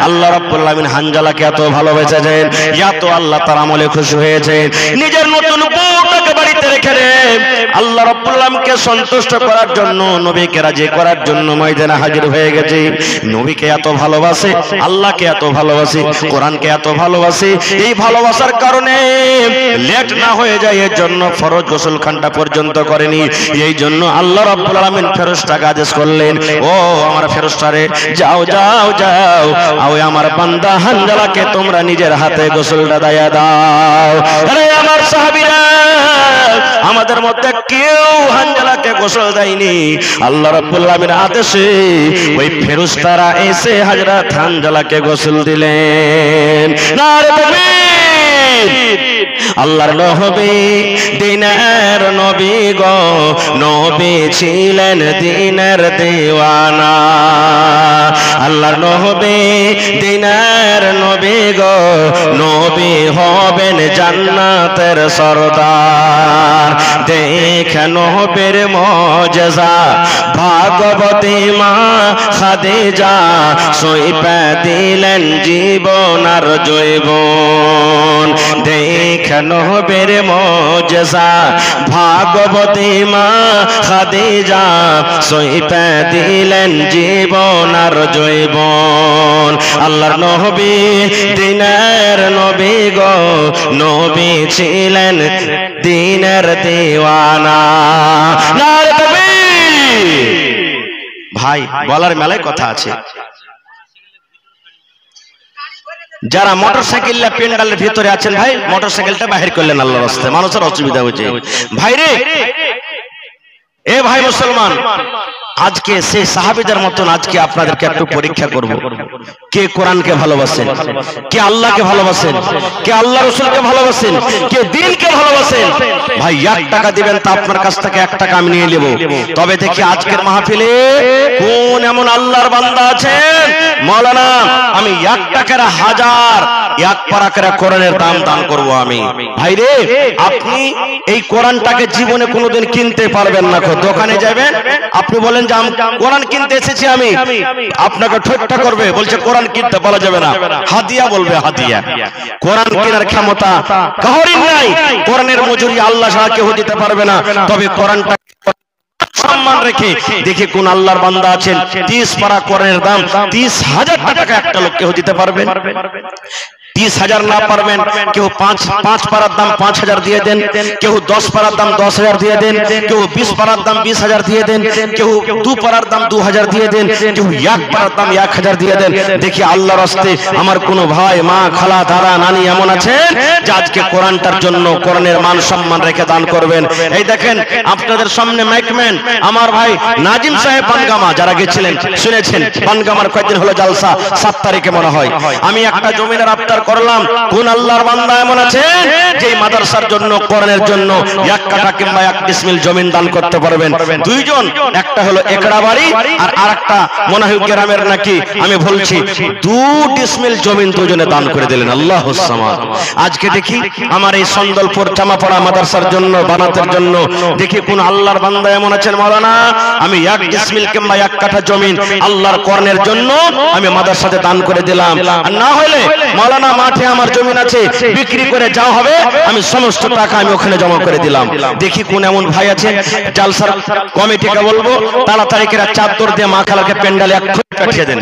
আল্লাহ রাব্বুল আলামিন হানজালাকে এত ভালোবেসেছেন, এত আল্লাহ তার আমলে খুশি হয়েছেন, নিজের নতুন বউটাকে বাড়িতে রেখে আল্লাহ রাব্বুল আলামিনকে সন্তুষ্ট করার জন্য, নবীকে রাজি করার জন্য ময়দানে হাজির হয়ে গেছে। নবীকে এত ভালোবাসে, আল্লাহকে এত ভালোবাসে, কোরআনকে এত ভালোবাসে, এই ভালোবাসার কারণে লেট না হয়ে যায় এর জন্য ফরজ গোসলখানটা পর্যন্ত করেনি। এই জন্য আল্লাহ রাব্বুল আলামিন ফেরেশতাকে আদেশ করলেন, ও আমার ফেরেশতারে, যাও যাও যাও, ওই আমার বান্দা হানজালাকে তোমরা নিজের হাতে গোসলটা দায়া দাও। আরে আমার সাহাবীরা, আমাদের মধ্যে কেউ হানজালাকে গোসল দেয়নি, আল্লাহ রাব্বুল আলামিনের আদেশে ওই ফেরেশতারা এসে হযরত হানজালাকে গোসল দিলেন। নারে তাকবীর! আল্লাহর নবী দিনের নবী গো, নবী ছিলেন দিনের দিওয়ানা। আল্লাহর নবী দিনের নবী গো, নবী হবেন জান্নাতের সরদার। দেখে নবীর মুজিজা, ভাগবতী মা খাদিজা সইপে দিলেন জীবন আর জৈবন। দেখে নবীর মুজিজা, ভাগবতী মা খাদিজা সইপে দিলেন জীবন আর জৈবন। আল্লাহর নবী দিনের নবী গো, নবী ছিলেন দিনের দিওয়ানা। নারে তাকবীর! ভাই, বলার মেলায় কথা আছে। যারা মোটরসাইকেল পেন্ডালের ভিতরে আছেন, ভাই মোটরসাইকেলটা বাহির করলেন আল্লাহর রাস্তায়, মানুষের অসুবিধা হচ্ছে। ভাই রে, এ ভাই মুসলমান, আজকে সেই সাহাবীদের মতন আজকে আপনাদেরকে একটু পরীক্ষা করব। কে কোরআনকে ভালোবাসেন, কে আল্লাহকে ভালোবাসেন, কে আল্লাহ রাসূলকে ভালোবাসেন, কে দ্বীনকে ভালোবাসেন। ভাই 1 টাকা দিবেন তা আপনার কাছ থেকে 1 টাকা আমি নিয়ে নেব। তবে দেখি আজকের মাহফিলে কোন এমন আল্লাহর বান্দা আছেন, মাওলানা আমি 1 টাকার 1000 1 পারা করে কোরআনের দান করব আমি। ভাই রে, আপনি এই কোরআনটাকে জীবনে কোনোদিন কিনতে পারবেন না। দোকানে যাবেন, আপনি বলেন যে কোরআন কিনতে এসেছি আমি, আপনাকে ঠাট্টা করবে, বলছে কোরআন কিনতে বলা যাবে না, হাদিয়া বলবে, হাদিয়া। কোরআন কেনার ক্ষমতা কারোরই নাই, কোরআনের মজুরি আল্লাহ ছাড়া কেউ দিতে পারবে না। তবে কোরআনটা সম্মান রেখে দেখে কোন আল্লাহর বান্দা আছেন 30 পারা কোরআনের দাম 30,000 টাকা একটা লোক কেউ দিতে পারবেন? 30,000 না পারবেন, কেউ 5 পারার দাম 5,000 দিয়ে দেন, কেউ 10 পারার দাম 10,000 দিয়ে দেন, কেউ 20 পারার দাম 20,000 দিয়ে দেন, কেউ 2 পারার দাম 2,000 দিয়ে দেন, কেউ 1 পারার দাম 1,000 দিয়ে দেন। দেখি আল্লাহর রাস্তায় আমার কোন ভাই, মা, খালা, দাদা, নানি এমন আছেন যে আজকে কোরআনটার জন্য কোরআনের মান সম্মান রেখে দান করবেন? এই দেখেন আপনাদের সামনে মাইকম্যান আমার ভাই নাজিম সাহেব পানগামা, যারা গেছিলেন শুনেছেন, পানগামার কয়েকদিন হলো জালসা, 7 তারিখে মনে হয়। আমি একটা জমিনের আবতার করলাম, কোন আল্লাহর বান্দা এমন আছেন যে মাদ্রাসার জন্য, কোরআনের জন্য 1 কাঠা কিংবা 1 ডিসমিল জমিন দান করতে পারবেন? 2 জন, একটা হলো একড়া বাড়ি আর আরেকটা মনে হয় গ্রামের নাকি, আমি বলছি 2 ডিসমিল জমিন 2 জনে দান করে দিলেন। আল্লাহুস সামাদ। আজকে দেখি আমার এই সন্দলপুর চামাপাড়া মাদ্রাসার জন্য বানাতের জন্য দেখি কোন আল্লাহর বান্দা এমন আছেন, মাওলানা আমি 1 ডিসমিল কিংবা 1 কাঠা জমিন আল্লাহর কোরআনের জন্য আমি মাদ্রাসাতে দান করে দিলাম। আর না হলে মাওলানা মাঠে আমার জমি আছে, বিক্রি করে যা হবে আমি সমস্ত টাকা আমি ওখানে জমা করে দিলাম। দেখি কোন এমন ভাই আছেন, জালসার কমিটিকে বলবো তাড়াতাড়ি করে চাদর দিয়ে মা খালাকে প্যান্ডালে পাঠিয়ে দেন।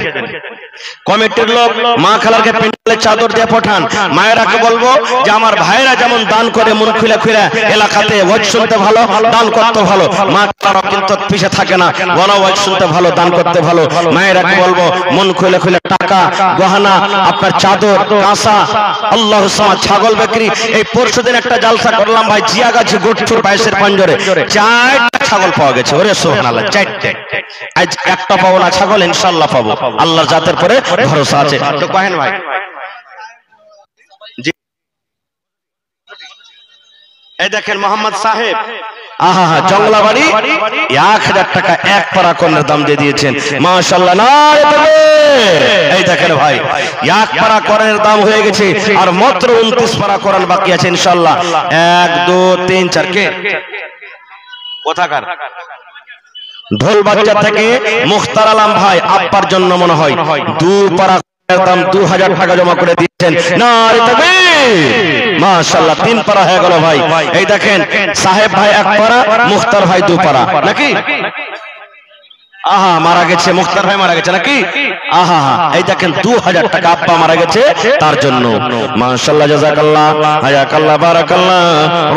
কমিটির লোক মা খালাকে প্যান্ডালে চাদর দিয়ে পাঠান। মায়েরাকে বলবো যে আমার ভাইরা যেমন দান করে মন খুলে খুলে, এলাকাতে ওয়াজ শুনতে ভালো, দান করতে ভালো, মা খালারা কিন্তু পিছে থাকে না, বড় ওয়াজ শুনতে ভালো, দান করতে ভালো। মায়েরাকে বলবো মন খুলে খুলে টাকা, গহনা, আপনার চাদর, কাঁসা, আল্লাহ সামাদ, ছাগল বিক্রি। এই পরশুদিন একটা জালসা করলাম ভাই, জিয়াগাছি গোটছুর 22-এর পাঞ্জরে 4টা ছাগল পাওয়া গেছে। ওরে সুবহানাল্লাহ, 4টে। আজ একটা পাবো না ছাগল, ইনশাআল্লাহ পাবো, আল্লাহর জাতের পরে ভরসা আছে। তো কহেন ভাই, এই দেখেন মোহাম্মদ সাহেব, আহা হা, জংলাবাড়ি 1000 টাকা এক পারা কোরআনের দাম দিয়ে দিয়েছেন, মাশাআল্লাহ। নারে তাকবীর। এই দেখেন ভাই, এক পারা কোরআনের দাম হয়ে গেছে, আর মাত্র 29 পারা কোরআন বাকি আছে ইনশাআল্লাহ। 1 2 3 4 কে কোথাকার? ঢোল বাচ্চা থেকে মুখতার আলম ভাই, আব্বার জন্য মনে হয় 2 পারা দাম 2000 টাকা জমা করে দিয়েছেন। নারে তাকবীর, মাশাআল্লাহ। 3 পারা হয়ে গেল ভাই। এই দেখেন সাহেব ভাই 1 পারা, মুখতার ভাই 2 পারা, নাকি? আহা, মারা গেছে, মুখতার ভাই মারা গেছে নাকি? আহা, এই দেখেন 2000 টাকা আব্বা মারা গেছে তার জন্য। মাশাআল্লাহ, জাযাকাল্লাহ, হায়াকাল্লাহ, বারাকাল্লাহ।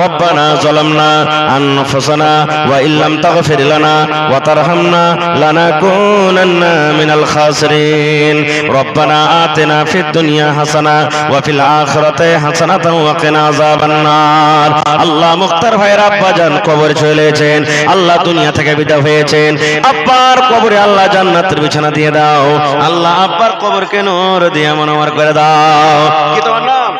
রব্বানা যালামনা আনফুসানা ওয়া ইল্লাম তাগফির লানা ওয়া তারহামনা লানাকুনান্না মিনাল খাসিরিন। রব্বানা আতিনা ফিদ দুনিয়া হাসানা ওয়া ফিল আখিরাতি হাসানাতাও ওয়া কিনা আযাবান নার। আল্লাহ, মুখতার ভাইয়ের আব্বা জান কবরে চলেছেন, আল্লাহ দুনিয়া থেকে বিদায় হয়েছেন। আব্বার কবরে আল্লাহ জান্নাতের বিছানা দিয়ে দাও, আল্লাহ আব্বার কবরকে নূর দিয়ে মনোয়ার করে দাও। কি তোমার নাম?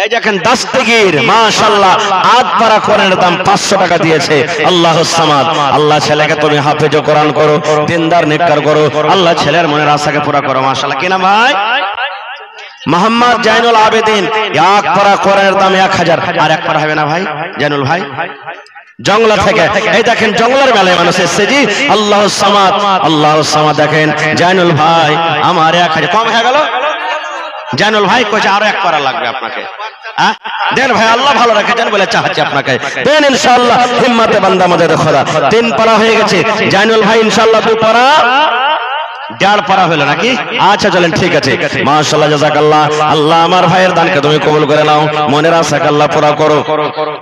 এই দেখেন দাস্তিগীর, মাশাআল্লাহ, 8 পারা কোরআনের দাম 500 টাকা দিয়েছে। আল্লাহুস সামাদ। আল্লাহ ছেলেকে তুমি হাফেজ কোরআন করো, দিনদার নেককার করো, আল্লাহ ছেলের মনের আশাকে পুরা করো। মাশাআল্লাহ। কি নাম ভাই? মোহাম্মদ জাইনুল আবেদিন। 1 পারা কোরআনের দাম 1000। আর 1 পারা হবে না ভাই জাইনুল ভাই? জংলা থেকে। এই দেখেন জংলার মেলায় মানুষ এসেছে জি। আল্লাহুস সামাদ, আল্লাহুস সামাদ। দেখেন জাইনুল ভাই, আমার 1000 কম হয়ে গেল। জাইনুল ভাই কইছে আরো 1 পারা লাগবে আপনাকে। দেন ভাই, আল্লাহ ভালো রাখেছেন বলে চাচ্ছি আপনাকে, দেন ইনশাআল্লাহ। হিম্মতে বান্দা মদদ খোদা। 3 পারা হয়ে গেছে। জাইনুল ভাই ইনশাআল্লাহ 2 পারা, 1.5 পারা হলো নাকি? আচ্ছা চলেন, ঠিক আছে। মাশাআল্লাহ, জাযাকাল্লাহ। আল্লাহ আমার ভাইয়ের দানকে তুমি কবুল করে নাও, মনের আশাকে আল্লাহ পুরা করো।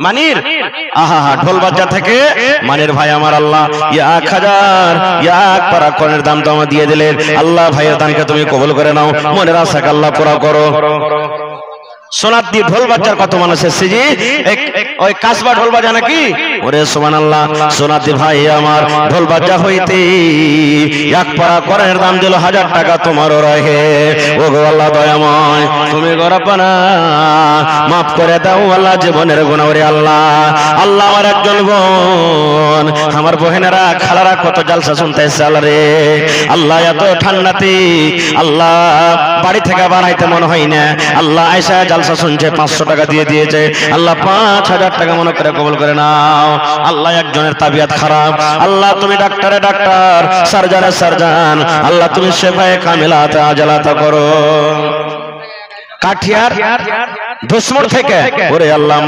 মানির, আহা হা, ঢোল বাজা থেকে মানির ভাই আমার আল্লাহ 1000 1 পারা কোরআনের দাম তোমা দিয়ে দিলেন। আল্লাহ ভাইয়ের দানকে তুমি কবুল করে নাও, মনের আশাকে আল্লাহ পুরা করো। সোনার দিয়ে ঢোল বাজার কত মানুষ এসেছে জি? ওই কাসবা ঢোল বাজা নাকি? ওরে সুবহানাল্লাহ। সোনাতি ভাই আমার, ঢোল বাজা হইতে 1 পারা কোরআনের দাম দিল 1000 টাকা তোমারও রহে। ও গো আল্লাহ দয়াময়, তুমি গো রব্বানা মাফ করে দাও আল্লাহ জীবনের গুনাহ। ওরে আল্লাহ, আল্লাহ আমার একজন বোন, আমার বোনেরা খালারা কত জালসা শুনতে এসেছে আল্লাহ রে। আল্লাহ এত ঠান্ডাতে আল্লাহ বাড়ি থেকে বাড়াইতে মনে হয় না, আল্লাহ আয়েশা জালসা শুনছে, 500 টাকা দিয়ে দিয়েছে। আল্লাহ 5000 টাকা মনে করে কবুল করে নাও। আল্লাহ একজনের তাবিয়াত খারাপ, আল্লাহ তুমি ডাক্তারে ডাক্তার, সার্জানে সার্জান, আল্লাহ তুমি শেফায়ে কামিলাতে আজালাতা করো। কাঠিয়ার দুশ্মন থেকে, ওরে আল্লাহ,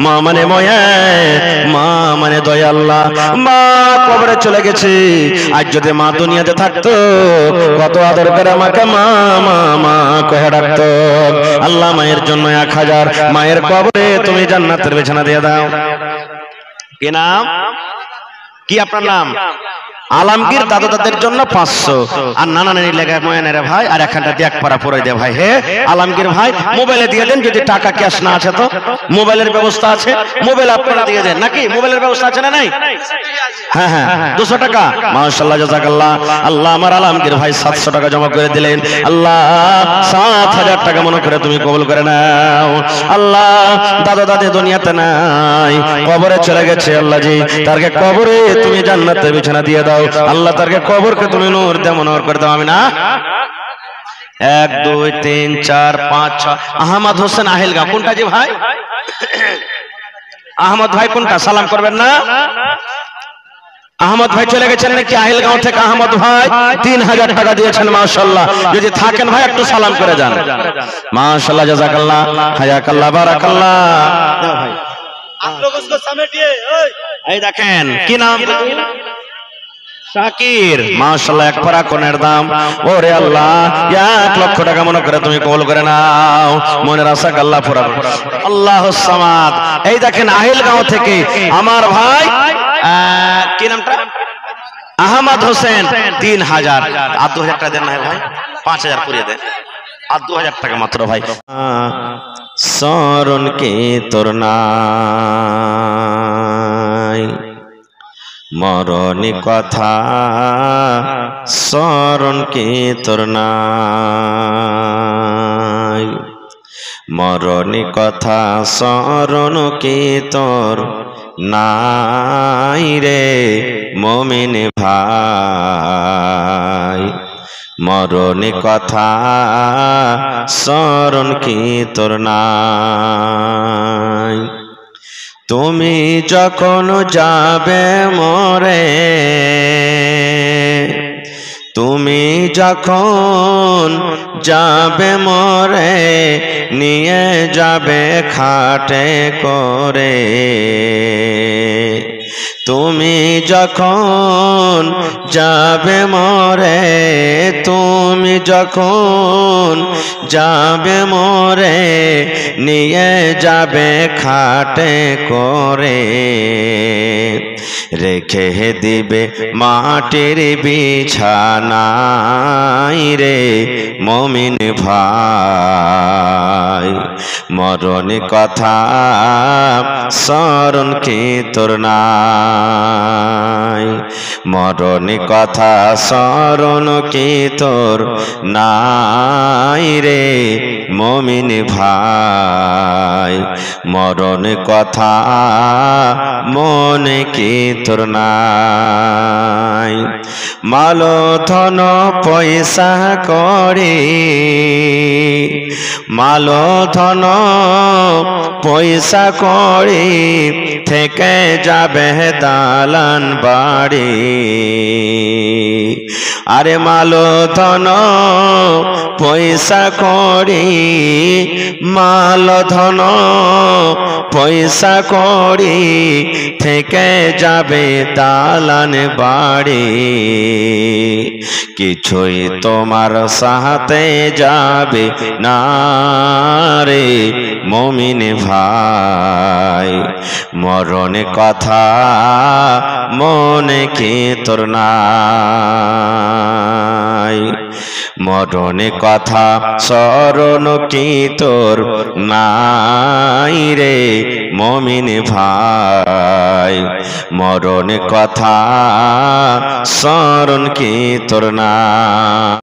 মা মানে ময়া, মা মানে দয়া। আল্লাহ, মা কবরে চলে গেছে, আজ যদি মা দুনিয়াতে থাকতো কত আদর করে আমাকে মা মা মা কহে ডাকতো। আল্লাহ মায়ের জন্য 1000, মায়ের কবরে তুমি জান্নাতের বিছানা দিয়ে দাও। কি নাম? কি আপনার নাম? আলমগীর। দাদা দাদের জন্য 500, আর নানা নানি লেগে ময়ানের ভাই আর 1 দিয়ে 1 পারা পড়ে দে ভাই। হে আলমগীর ভাই, মোবাইলে দিয়ে দেন, যদি টাকা ক্যাশ না আছে তো মোবাইলের ব্যবস্থা আছে, মোবাইল আপনারা দিয়ে দেন নাকি? মোবাইলের ব্যবস্থা আছে না নাই? হ্যাঁ হ্যাঁ, 200 টাকা। মাশাআল্লাহ, জাযাকাল্লাহ। আল্লাহ আমার আলমগীর ভাই 700 টাকা জমা করে দিলেন। আল্লাহ 7000 টাকা মনে করে তুমি কবুল করে নাও। আল্লাহ দাদা দাদি দুনিয়াতে নাই, কবরে চলে গেছে, আল্লাহ জি তারকে কবরে তুমি জান্নাতের বিছানা দিয়ে দাও। আল্লাহ তারকে কবরকে তুমি নূর দিয়ে মনোহর করে দাও। আমিন। 1 2 3 4 5 6। আহমদ হোসেন আহিলগাঁও। কোনটা জি ভাই? আহমদ ভাই কোনটা? সালাম করবেন না? আহমদ ভাই চলে গেছেন নাকি? আহিলগাঁও থেকে আহমদ ভাই 3000 টাকা দিয়েছেন, মাশাআল্লাহ। যদি থাকেন ভাই একটু সালাম করে যান। মাশাআল্লাহ, জাযাকাল্লাহ, হায়াকাল্লাহ, বারাকাল্লাহ। ভাই आप लोग उसको समेटिए। এই দেখেন কি নাম? শাকির। মাশাআল্লাহ, এক পারা কোণের দাম। ওরে আল্লাহ, 1 লক্ষ টাকা মনে করে তুমি কবুল করে নাও। মনের আশা আল্লাহ পুরা। আল্লাহুস সামাদ। এই দেখেন আহিলগাঁও থেকে আমার ভাই কি নামটা? আহমদ হোসেন 3000। আর 2000 টাকা দেন না ভাই, 5000 পুরিয়ে দেন। আর 2000 টাকা মাত্র ভাই। স্মরণ কি তোর নাই, মরণী কথা স্মরণ কি তোর নাই, মরণী কথা স্মরণ কি তোর নাই রে মুমিন ভাই, মরণী কথা স্মরণ কি তোর নাই। তুমি যখন যাবে মরে, তুমি যখন যাবে মরে, নিয়ে যাবে খাটে করে। তুমি যখন যাবে মরে, তুমি যখন যাবে মরে, নিয়ে যাবে খাটে করে। রেখে দিবে মাটির বিছানায় রে মুমিন ভাই, মরণ কথা স্মরণ কি তোর নাই, মরণ কথা স্মরণ কি তোর নাই রে মুমিন ভাই, মরণ কথা মনে কি তোর নাই। মাল ধন পয়সা করে, মাল ধন পয়সা করে, থেকে যাবে দালান বাড়ি। আরে মাল ধন পয়সা করে, মাল ধন পয়সা করে, থেকে যাবে দালান বাড়ি। কিছুই তোমার সাথে যাবে না রে মুমিন ভাই, মরণ কথা মনে কি তোর নাই, মরণ কথা স্মরণ কি তোর নাই রে মুমিন ভাই, মরণ কথা স্মরণ কি তোর নাই।